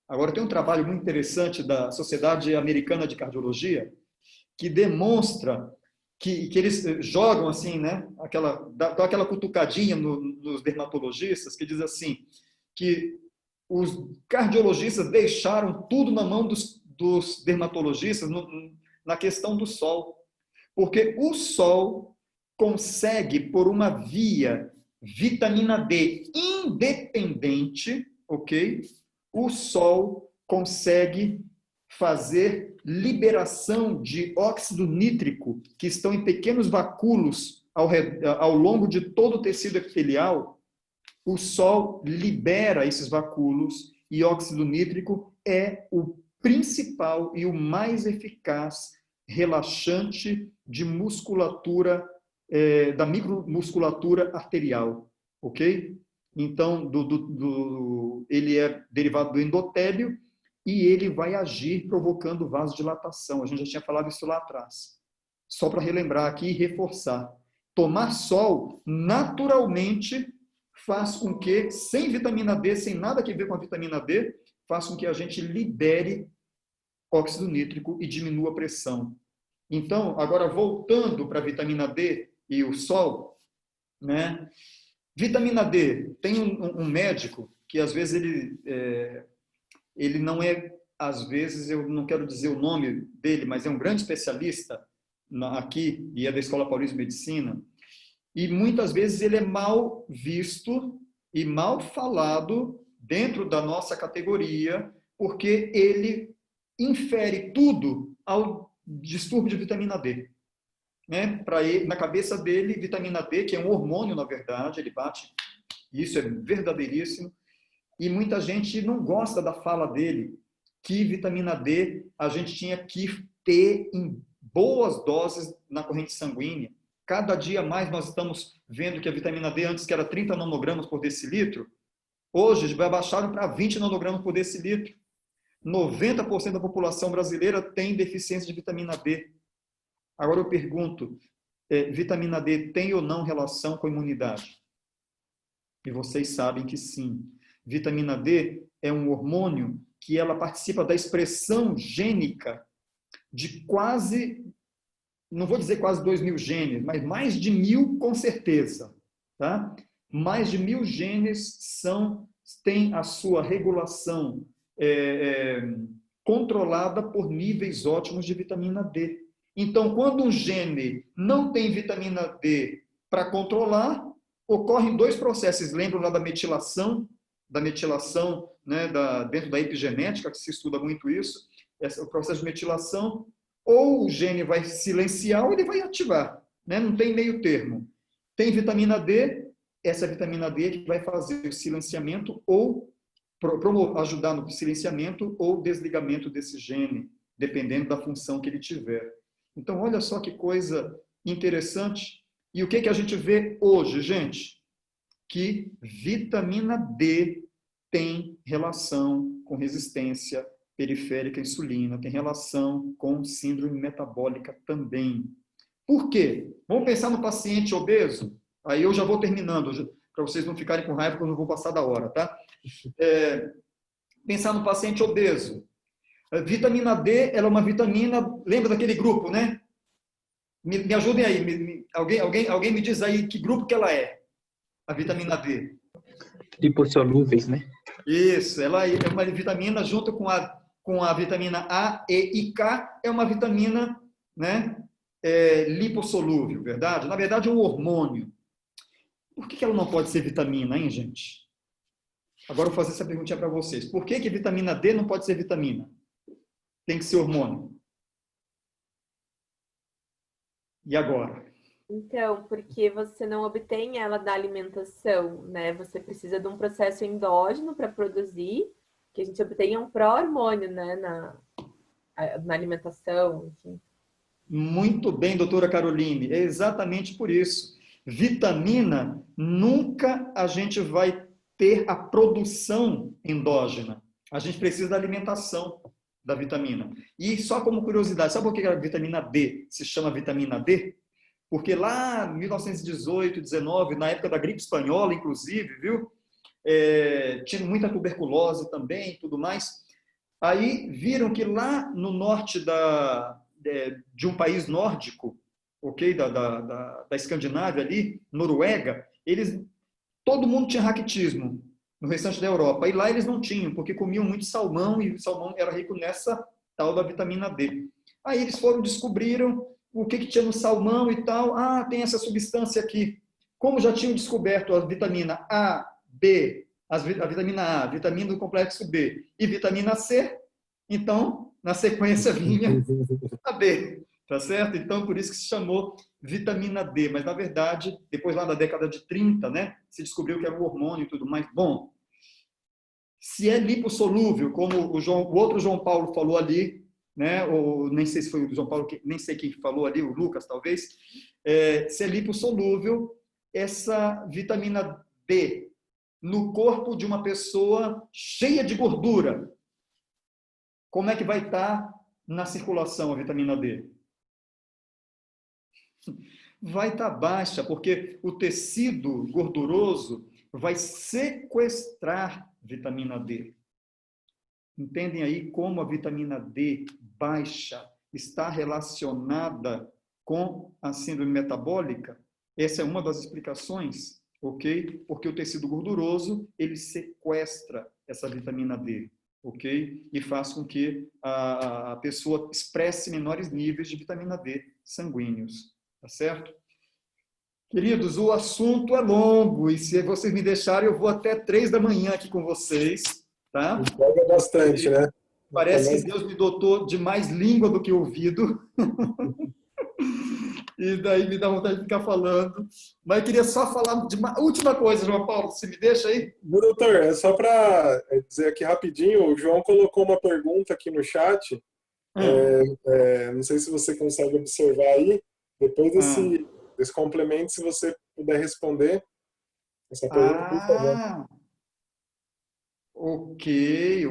Agora, tem um trabalho muito interessante da Sociedade Americana de Cardiologia que demonstra que eles jogam assim, né? Dá aquela cutucadinha nos dermatologistas, que diz assim, que os cardiologistas deixaram tudo na mão dos dermatologistas na questão do sol. Porque o sol consegue, por uma via vitamina D independente, ok? O sol consegue fazer liberação de óxido nítrico, que estão em pequenos vacúolos ao longo de todo o tecido epitelial. O sol libera esses vacúolos e óxido nítrico é o principal e o mais eficaz relaxante de musculatura, da micromusculatura arterial, ok? Então, ele é derivado do endotélio e ele vai agir provocando vasodilatação. A gente já tinha falado isso lá atrás. Só para relembrar aqui e reforçar. Tomar sol, naturalmente, faz com que, sem vitamina D, sem nada a ver com a vitamina D, faz com que a gente libere óxido nítrico e diminua a pressão. Então, agora voltando para a vitamina D e o sol, né? Vitamina D, tem um médico que às vezes ele não é, às vezes, eu não quero dizer o nome dele, mas é um grande especialista aqui, e é da Escola Paulista de Medicina, e muitas vezes ele é mal visto e mal falado dentro da nossa categoria, porque ele infere tudo ao distúrbio de vitamina D. Né? Na cabeça dele, vitamina D, que é um hormônio, na verdade, ele bate, isso é verdadeiríssimo, e muita gente não gosta da fala dele, que vitamina D a gente tinha que ter em boas doses na corrente sanguínea. Cada dia mais nós estamos vendo que a vitamina D, antes que era 30 nanogramas por decilitro, hoje vai baixar para 20 nanogramas por decilitro. 90% da população brasileira tem deficiência de vitamina D. Agora eu pergunto, vitamina D tem ou não relação com a imunidade? E vocês sabem que sim. Vitamina D é um hormônio que ela participa da expressão gênica de quase, não vou dizer quase 2.000 genes, mas mais de 1.000 com certeza. Tá? Mais de 1.000 genes têm a sua regulação controlada por níveis ótimos de vitamina D. Então, quando um gene não tem vitamina D para controlar, ocorrem dois processos. Lembram lá da metilação, né, dentro da epigenética, que se estuda muito isso, o processo de metilação, ou o gene vai silenciar ou ele vai ativar. Né? Não tem meio termo. Tem vitamina D, essa vitamina D que vai fazer o silenciamento ou ajudar no silenciamento ou desligamento desse gene, dependendo da função que ele tiver. Então, olha só que coisa interessante. E o que a gente vê hoje, gente? Que vitamina D tem relação com resistência periférica insulina tem relação com síndrome metabólica também. Por quê? Vamos pensar no paciente obeso? Aí eu já vou terminando, para vocês não ficarem com raiva, porque eu não vou passar da hora, tá? Pensar no paciente obeso. A vitamina D, ela é uma vitamina, lembra daquele grupo, né? Me ajudem aí, alguém me diz aí que grupo que ela é, a vitamina D. Lipossolúveis, né? Isso, ela é uma vitamina junto com a vitamina A, E e K, é uma vitamina, né, lipossolúvel, verdade? Na verdade, é um hormônio. Por que ela não pode ser vitamina, hein, gente? Agora eu vou fazer essa perguntinha para vocês. Por que vitamina D não pode ser vitamina? Tem que ser hormônio. E agora? Então, porque você não obtém ela da alimentação, né? Você precisa de um processo endógeno para produzir, que a gente obtenha um pró-hormônio, né? Na alimentação, enfim. Muito bem, doutora Caroline. É exatamente por isso. Vitamina, nunca a gente vai ter a produção endógena. A gente precisa da alimentação da vitamina. E só como curiosidade, sabe por que a vitamina D se chama vitamina D? Porque lá em 1918, 19, na época da gripe espanhola, inclusive, viu? Tinha muita tuberculose também e tudo mais. Aí viram que lá no norte de um país nórdico, ok, da Escandinávia ali, Noruega, todo mundo tinha raquitismo no restante da Europa. E lá eles não tinham, porque comiam muito salmão e o salmão era rico nessa tal da vitamina D. Aí eles descobriram o que tinha no salmão e tal. Ah, tem essa substância aqui. Como já tinham descoberto a vitamina A, B, a vitamina A, vitamina do complexo B e vitamina C, então, na sequência vinha a D, tá certo? Então, por isso que se chamou vitamina D. Mas, na verdade, depois lá da década de 30, né, se descobriu que era um hormônio e tudo mais. Bom, se é lipossolúvel, como o outro João Paulo falou ali, né, ou nem sei se foi o João Paulo, nem sei quem falou ali, o Lucas talvez, se é lipossolúvel, essa vitamina D no corpo de uma pessoa cheia de gordura, como é que vai estar na circulação a vitamina D? Vai estar baixa, porque o tecido gorduroso vai sequestrar vitamina D. Entendem aí como a vitamina D baixa está relacionada com a síndrome metabólica? Essa é uma das explicações, ok? Porque o tecido gorduroso, ele sequestra essa vitamina D, ok? E faz com que a pessoa expresse menores níveis de vitamina D sanguíneos, tá certo? Queridos, o assunto é longo e se vocês me deixarem, eu vou até 3 da manhã aqui com vocês. Tá? Joga bastante, né? Parece que Deus me dotou de mais língua do que ouvido. E daí me dá vontade de ficar falando. Mas eu queria só falar de uma última coisa, João Paulo, você me deixa aí? Doutor, é só para dizer aqui rapidinho, o João colocou uma pergunta aqui no chat. Não sei se você consegue observar aí. Depois desse complemento, se você puder responder essa pergunta, por favor. Ok.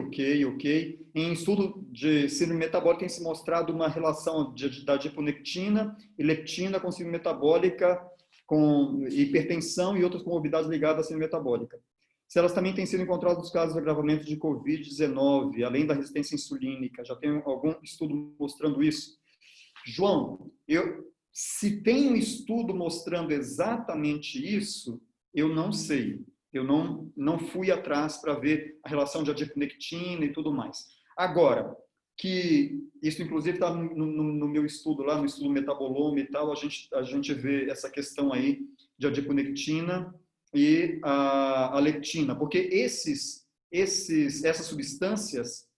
Em estudo de síndrome metabólica tem se mostrado uma relação da adiponectina e leptina com síndrome metabólica, com hipertensão e outras comorbidades ligadas à síndrome metabólica. Se elas também têm sido encontradas nos casos de agravamento de Covid-19, além da resistência insulínica, já tem algum estudo mostrando isso? João, se tem um estudo mostrando exatamente isso, eu não sei. Eu não fui atrás para ver a relação de adiponectina e tudo mais. Agora, que isso inclusive está no meu estudo lá, no estudo metaboloma e tal, a gente vê essa questão aí de adiponectina e a leptina, porque essas substâncias,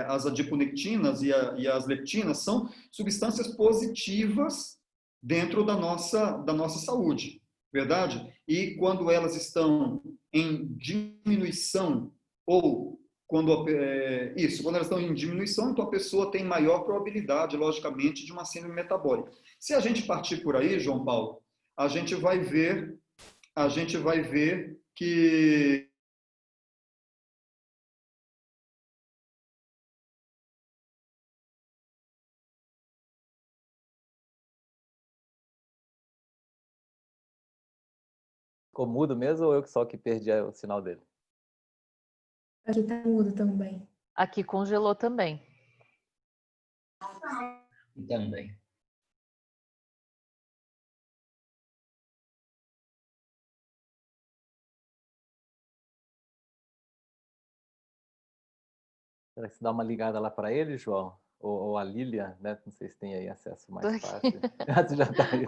as adiponectinas e as leptinas, são substâncias positivas dentro da nossa saúde. Verdade? E quando elas estão em diminuição, ou quando elas estão em diminuição, então a pessoa tem maior probabilidade, logicamente, de uma síndrome metabólica. Se a gente partir por aí, João Paulo, a gente vai ver que ficou mudo mesmo ou eu só que perdi o sinal dele? Aqui tá mudo também. Aqui congelou também. Também. Será que você dá uma ligada lá para ele, João? Ou a Lília, né? Não sei se tem aí acesso mais fácil. Você já tá aí.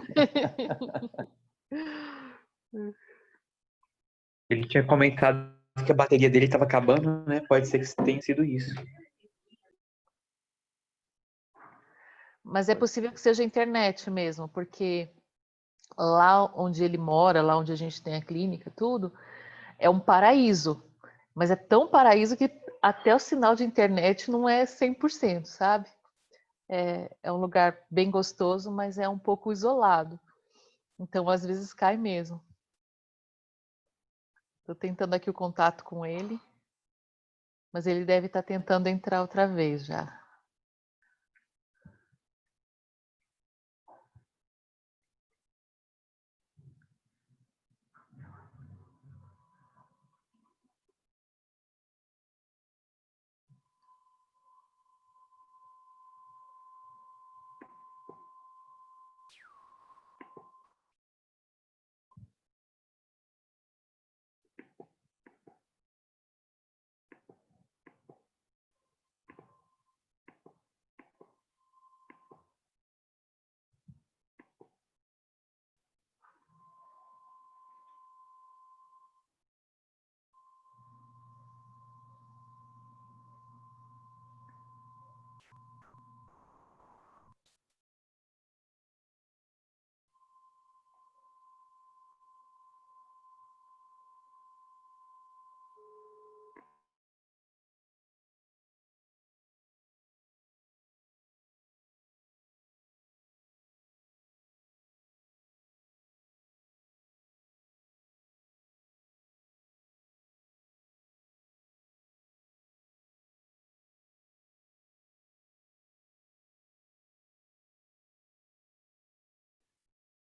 Ele tinha comentado que a bateria dele estava acabando, né? Pode ser que tenha sido isso. Mas é possível que seja a internet mesmo, porque lá onde ele mora, lá onde a gente tem a clínica, tudo, é um paraíso. Mas é tão paraíso que até o sinal de internet não é 100%, sabe? É um lugar bem gostoso, mas é um pouco isolado. Então, às vezes, cai mesmo. Estou tentando aqui o contato com ele, mas ele deve estar tentando entrar outra vez já.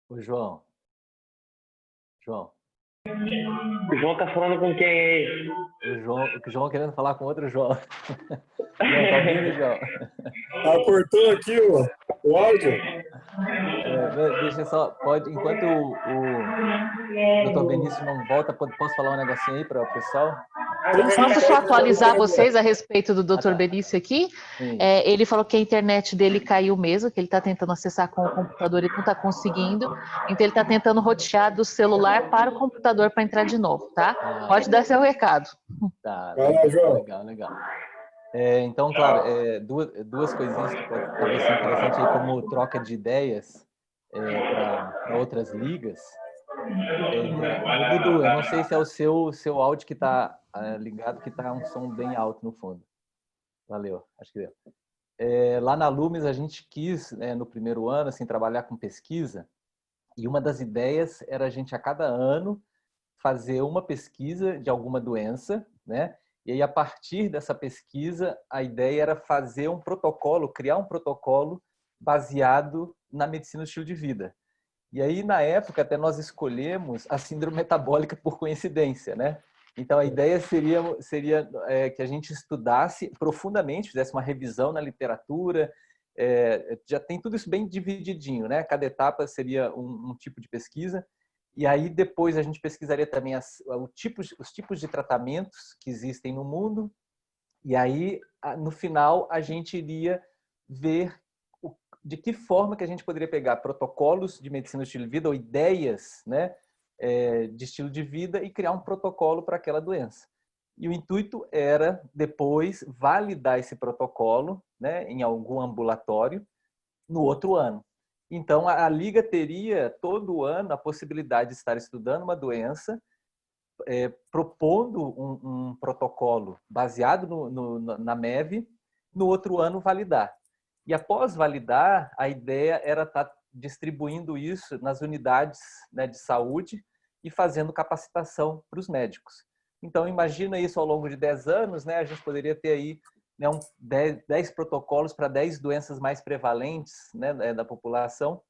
O João. João. O João tá falando com quem aí? O João querendo falar com outro João. João, tá ouvindo, João? Cortou aqui o áudio? Deixa só, pode, enquanto o Dr. Benício não volta, posso falar um negocinho aí para o pessoal? Posso só atualizar vocês a respeito do Dr. tá. Benício aqui? Ele falou que a internet dele caiu mesmo, que ele está tentando acessar com o computador e não está conseguindo, então ele está tentando rotear do celular para o computador para entrar de novo, tá? Pode dar seu recado. Tá, Vai lá, João. legal. Então, claro, duas coisinhas que talvez seja interessante aí como troca de ideias para outras ligas. Dudu, eu não sei se é o seu áudio que está ligado, que está um som bem alto no fundo. Valeu, acho que deu. Lá na Lumes a gente quis, no primeiro ano, assim, trabalhar com pesquisa, e uma das ideias era a gente, a cada ano, fazer uma pesquisa de alguma doença, né? E aí, a partir dessa pesquisa, a ideia era fazer um protocolo, criar um protocolo baseado na medicina do estilo de vida. E aí, na época, até nós escolhemos a síndrome metabólica por coincidência, né? Então, a ideia seria que a gente estudasse profundamente, fizesse uma revisão na literatura, já tem tudo isso bem divididinho, né? Cada etapa seria um tipo de pesquisa. E aí, depois, a gente pesquisaria também os tipos de tratamentos que existem no mundo. E aí, no final, a gente iria ver de que forma que a gente poderia pegar protocolos de medicina do estilo de vida ou ideias, né, de estilo de vida e criar um protocolo para aquela doença. E o intuito era, depois, validar esse protocolo, né, em algum ambulatório no outro ano. Então, a Liga teria, todo ano, a possibilidade de estar estudando uma doença, propondo um protocolo baseado na MEV, no outro ano validar. E após validar, a ideia era estar distribuindo isso nas unidades, né, de saúde e fazendo capacitação para os médicos. Então, imagina isso ao longo de 10 anos, né, a gente poderia ter aí, né, 10 protocolos para 10 doenças mais prevalentes, né, da população,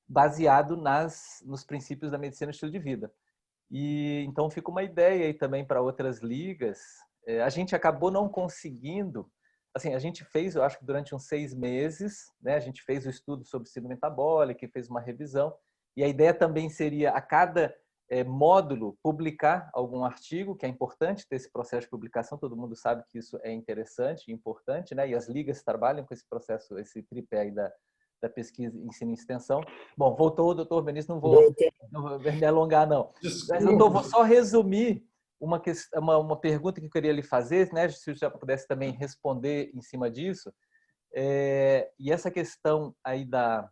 baseado nos princípios da medicina do estilo de vida. E então fica uma ideia aí também para outras ligas. A gente acabou não conseguindo, assim, a gente fez, eu acho que durante uns 6 meses, né, a gente fez o estudo sobre síndrome metabólica e fez uma revisão, e a ideia também seria a cada módulo publicar algum artigo, que é importante ter esse processo de publicação, todo mundo sabe que isso é interessante e importante, né, e as ligas trabalham com esse processo, esse tripé aí da pesquisa, ensino e extensão. Bom, voltou o doutor Benício, não vou me alongar, não. Mas, doutor, vou só resumir uma pergunta que eu queria lhe fazer, né? Se você já pudesse também responder em cima disso. E essa questão aí da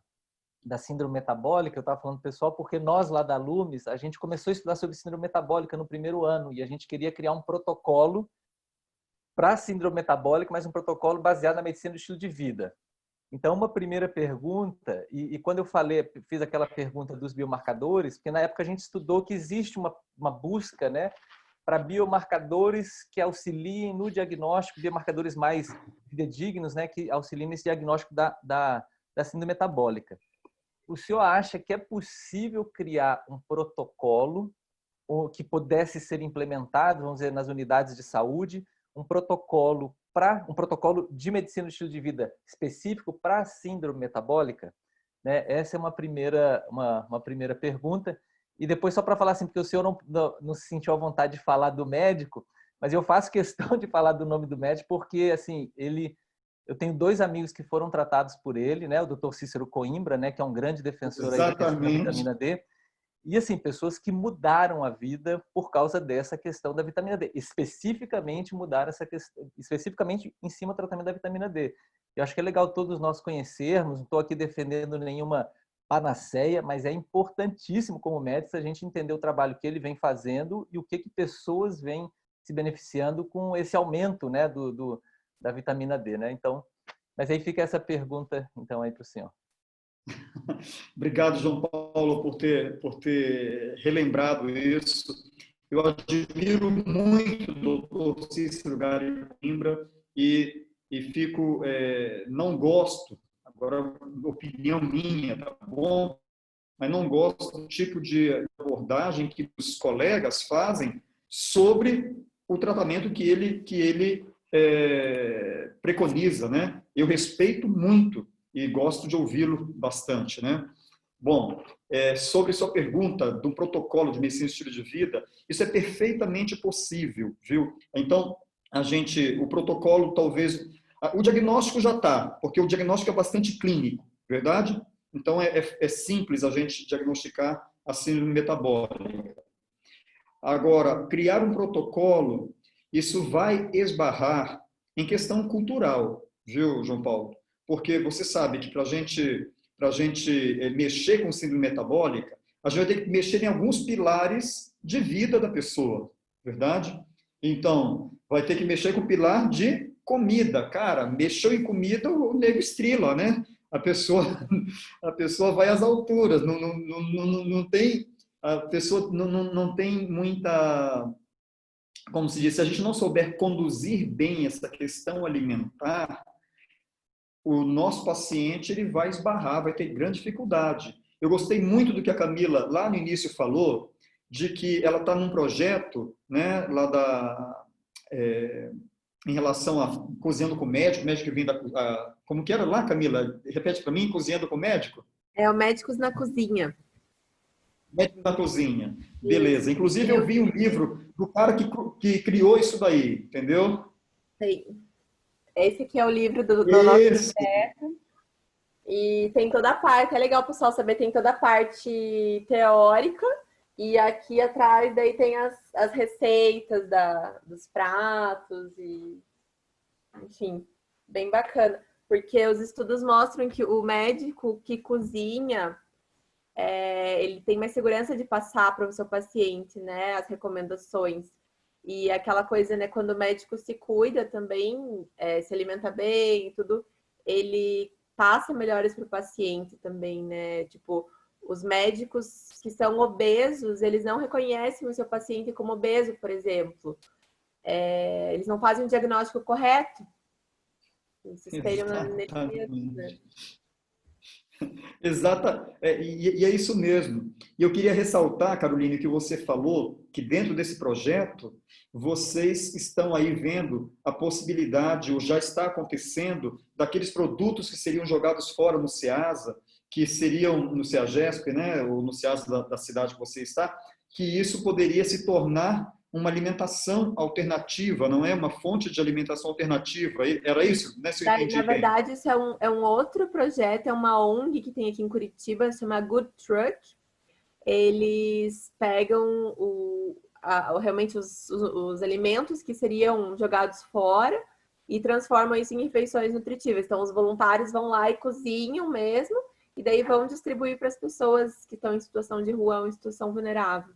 síndrome metabólica, eu estava falando pessoal, porque nós lá da Lumes, a gente começou a estudar sobre síndrome metabólica no primeiro ano e a gente queria criar um protocolo para síndrome metabólica, mas um protocolo baseado na medicina do estilo de vida. Então, uma primeira pergunta, e quando eu fiz aquela pergunta dos biomarcadores, porque na época a gente estudou que existe uma busca, né, para biomarcadores que auxiliem no diagnóstico, biomarcadores mais fidedignos, né, que auxiliem nesse diagnóstico da síndrome metabólica. O senhor acha que é possível criar um protocolo que pudesse ser implementado, vamos dizer, nas unidades de saúde, um protocolo de medicina do estilo de vida específico para a síndrome metabólica? Né? Essa é uma primeira pergunta. E depois, só para falar assim, porque o senhor não se sentiu à vontade de falar do médico, mas eu faço questão de falar do nome do médico porque, assim, eu tenho 2 amigos que foram tratados por ele, né? O Dr. Cícero Coimbra, né? Que é um grande defensor aí da questão da vitamina D. E, assim, pessoas que mudaram a vida por causa dessa questão da vitamina D. Especificamente mudaram essa questão, especificamente em cima do tratamento da vitamina D. Eu acho que é legal todos nós conhecermos, não estou aqui defendendo nenhuma panaceia, mas é importantíssimo como médicos a gente entender o trabalho que ele vem fazendo e o que pessoas vêm se beneficiando com esse aumento, né, da vitamina D, né? Então, mas aí fica essa pergunta, então, aí para o senhor. Obrigado, João Paulo, por ter relembrado isso. Eu admiro muito o doutor Cícero Coimbra e fico, não gosto, agora opinião minha, tá bom? Mas não gosto do tipo de abordagem que os colegas fazem sobre o tratamento que ele preconiza, né? Eu respeito muito e gosto de ouvi-lo bastante, né? Bom, sobre sua pergunta do protocolo de medicina e estilo de vida, isso é perfeitamente possível, viu? Então, o protocolo talvez... O diagnóstico já está, porque o diagnóstico é bastante clínico, verdade? Então, é simples a gente diagnosticar a síndrome metabólica. Agora, criar um protocolo, isso vai esbarrar em questão cultural, viu, João Paulo? Porque você sabe que para a gente mexer com síndrome metabólica, a gente vai ter que mexer em alguns pilares de vida da pessoa, verdade? Então, vai ter que mexer com o pilar de comida. Cara, mexeu em comida, o nego estrila, né? A pessoa vai às alturas, não tem... A pessoa não tem muita... Como se diz, se a gente não souber conduzir bem essa questão alimentar, o nosso paciente ele vai esbarrar, vai ter grande dificuldade. Eu gostei muito do que a Camila, lá no início, falou, de que ela está num projeto, né, lá em relação a cozinhando com o médico que vem como que era lá, Camila? Repete para mim, cozinhando com o médico? É o Médicos na Cozinha. Médico na Cozinha. Beleza. Inclusive, eu vi um livro do cara que criou isso daí, entendeu? Sim. Esse aqui é o livro do nosso projeto. E tem toda a parte, é legal o pessoal saber, tem toda a parte teórica. E aqui atrás daí tem as receitas dos pratos e, enfim, bem bacana. Porque os estudos mostram que o médico que cozinha, ele tem mais segurança de passar para o seu paciente, né, as recomendações. E aquela coisa, né, quando o médico se cuida também, se alimenta bem e tudo, ele passa melhores para o paciente também, né? Tipo, os médicos que são obesos, eles não reconhecem o seu paciente como obeso, por exemplo. Eles não fazem o diagnóstico correto. Eles se espelham na energia, né? Exata, e é isso mesmo. E eu queria ressaltar, Caroline, que você falou que dentro desse projeto vocês estão aí vendo a possibilidade, ou já está acontecendo, daqueles produtos que seriam jogados fora no SEASA, que seriam no CEAGESP, né, ou no SEASA da cidade que você está, que isso poderia se tornar uma alimentação alternativa, não é? Uma fonte de alimentação alternativa. Era isso, né? Se eu entendi Na bem. verdade, isso é um outro projeto, é uma ONG que tem aqui em Curitiba, se chama Good Truck. Eles pegam realmente os alimentos que seriam jogados fora e transformam isso em refeições nutritivas. Então, os voluntários vão lá e cozinham mesmo, e daí vão distribuir para as pessoas que estão em situação de rua ou em situação vulnerável.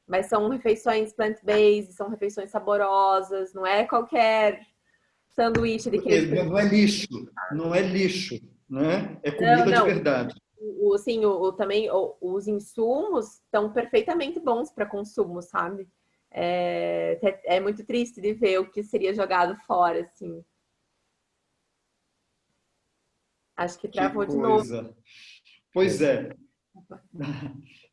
Mas são refeições plant-based, são refeições saborosas, não é qualquer sanduíche de queijo. Não é lixo, não é lixo, né? É comida de verdade. Também os insumos estão perfeitamente bons para consumo, sabe? É muito triste de ver o que seria jogado fora, assim. Acho que travou de novo. Pois é.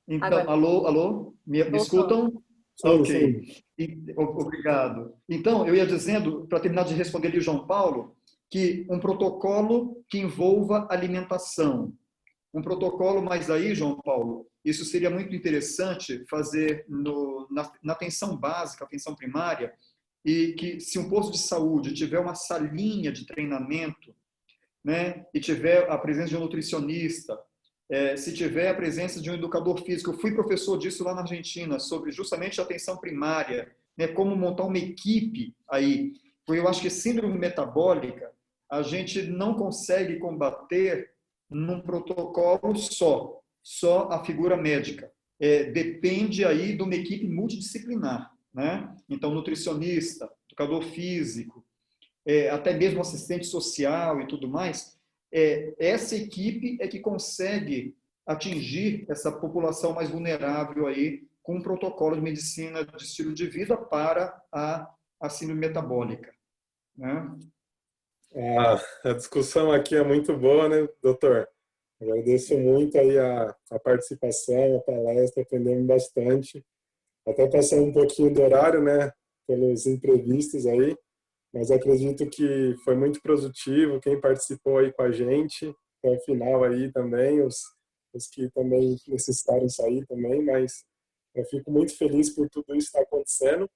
Então, Agora, alô? Me escutam? Ok. Obrigado. Então, eu ia dizendo, para terminar de responder ali o João Paulo, que um protocolo que envolva alimentação. Um protocolo, mas aí, João Paulo, isso seria muito interessante fazer na atenção básica, atenção primária, e que se um posto de saúde tiver uma salinha de treinamento, né, e tiver a presença de um nutricionista, se tiver a presença de um educador físico, eu fui professor disso lá na Argentina, sobre justamente a atenção primária, né, como montar uma equipe aí, porque eu acho que síndrome metabólica a gente não consegue combater num protocolo só a figura médica. Depende aí de uma equipe multidisciplinar, né? Então, nutricionista, educador físico, até mesmo assistente social e tudo mais, essa equipe é que consegue atingir essa população mais vulnerável aí com um protocolo de medicina de estilo de vida para a síndrome metabólica, né? A discussão aqui é muito boa, né, doutor? Agradeço muito aí a participação, a palestra, aprendemos bastante. Até passar um pouquinho do horário, né, pelos imprevistos aí, mas acredito que foi muito produtivo, quem participou aí com a gente, até o final aí também, os que também necessitaram sair também, mas eu fico muito feliz por tudo isso estar acontecendo.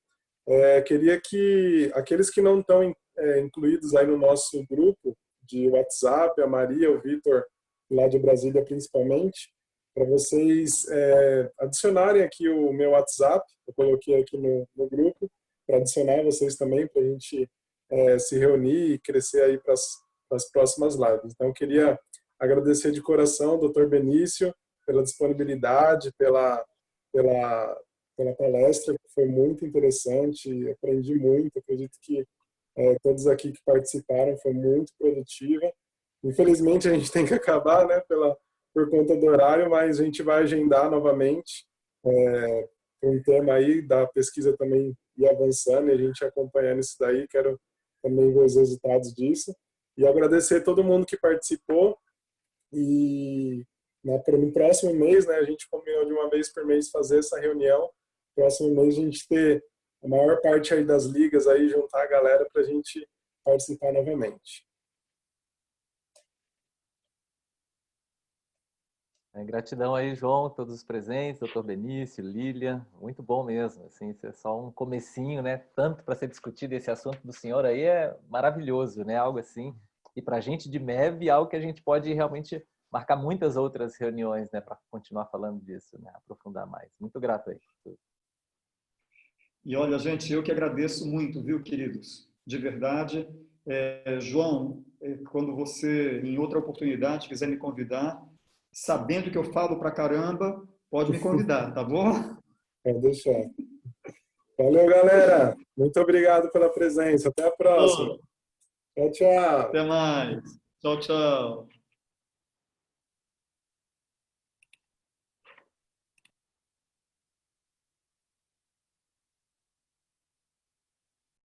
Queria que aqueles que não estão incluídos aí no nosso grupo de WhatsApp, a Maria, o Vitor, lá de Brasília principalmente, para vocês adicionarem aqui o meu WhatsApp, eu coloquei aqui no grupo, para adicionar vocês também, para a gente se reunir e crescer aí para as próximas lives. Então, eu queria agradecer de coração, Dr. Benício, pela disponibilidade, pela palestra, que foi muito interessante, aprendi muito, acredito que todos aqui que participaram foi muito produtiva. Infelizmente, a gente tem que acabar, né, por conta do horário, mas a gente vai agendar novamente um tema aí da pesquisa também ir avançando e a gente acompanhando isso daí. Quero também ver os resultados disso. E agradecer a todo mundo que participou. E no próximo mês, né, a gente combinou de uma vez por mês fazer essa reunião. Próximo mês a gente ter a maior parte aí das ligas aí, juntar a galera para a gente participar novamente. Gratidão aí, João, todos os presentes, doutor Benício, Lília, muito bom mesmo, assim, isso é só um comecinho, né, tanto para ser discutido esse assunto do senhor aí é maravilhoso, né, algo assim, e para a gente de MEV, algo que a gente pode realmente marcar muitas outras reuniões, né, para continuar falando disso, né, aprofundar mais. Muito grato aí. E olha, gente, eu que agradeço muito, viu, queridos, de verdade. João, quando você, em outra oportunidade, quiser me convidar, sabendo que eu falo pra caramba, pode me convidar, tá bom? Pode deixar. Valeu, galera. Muito obrigado pela presença. Até a próxima. Tchau, tchau. Até mais. Tchau, tchau.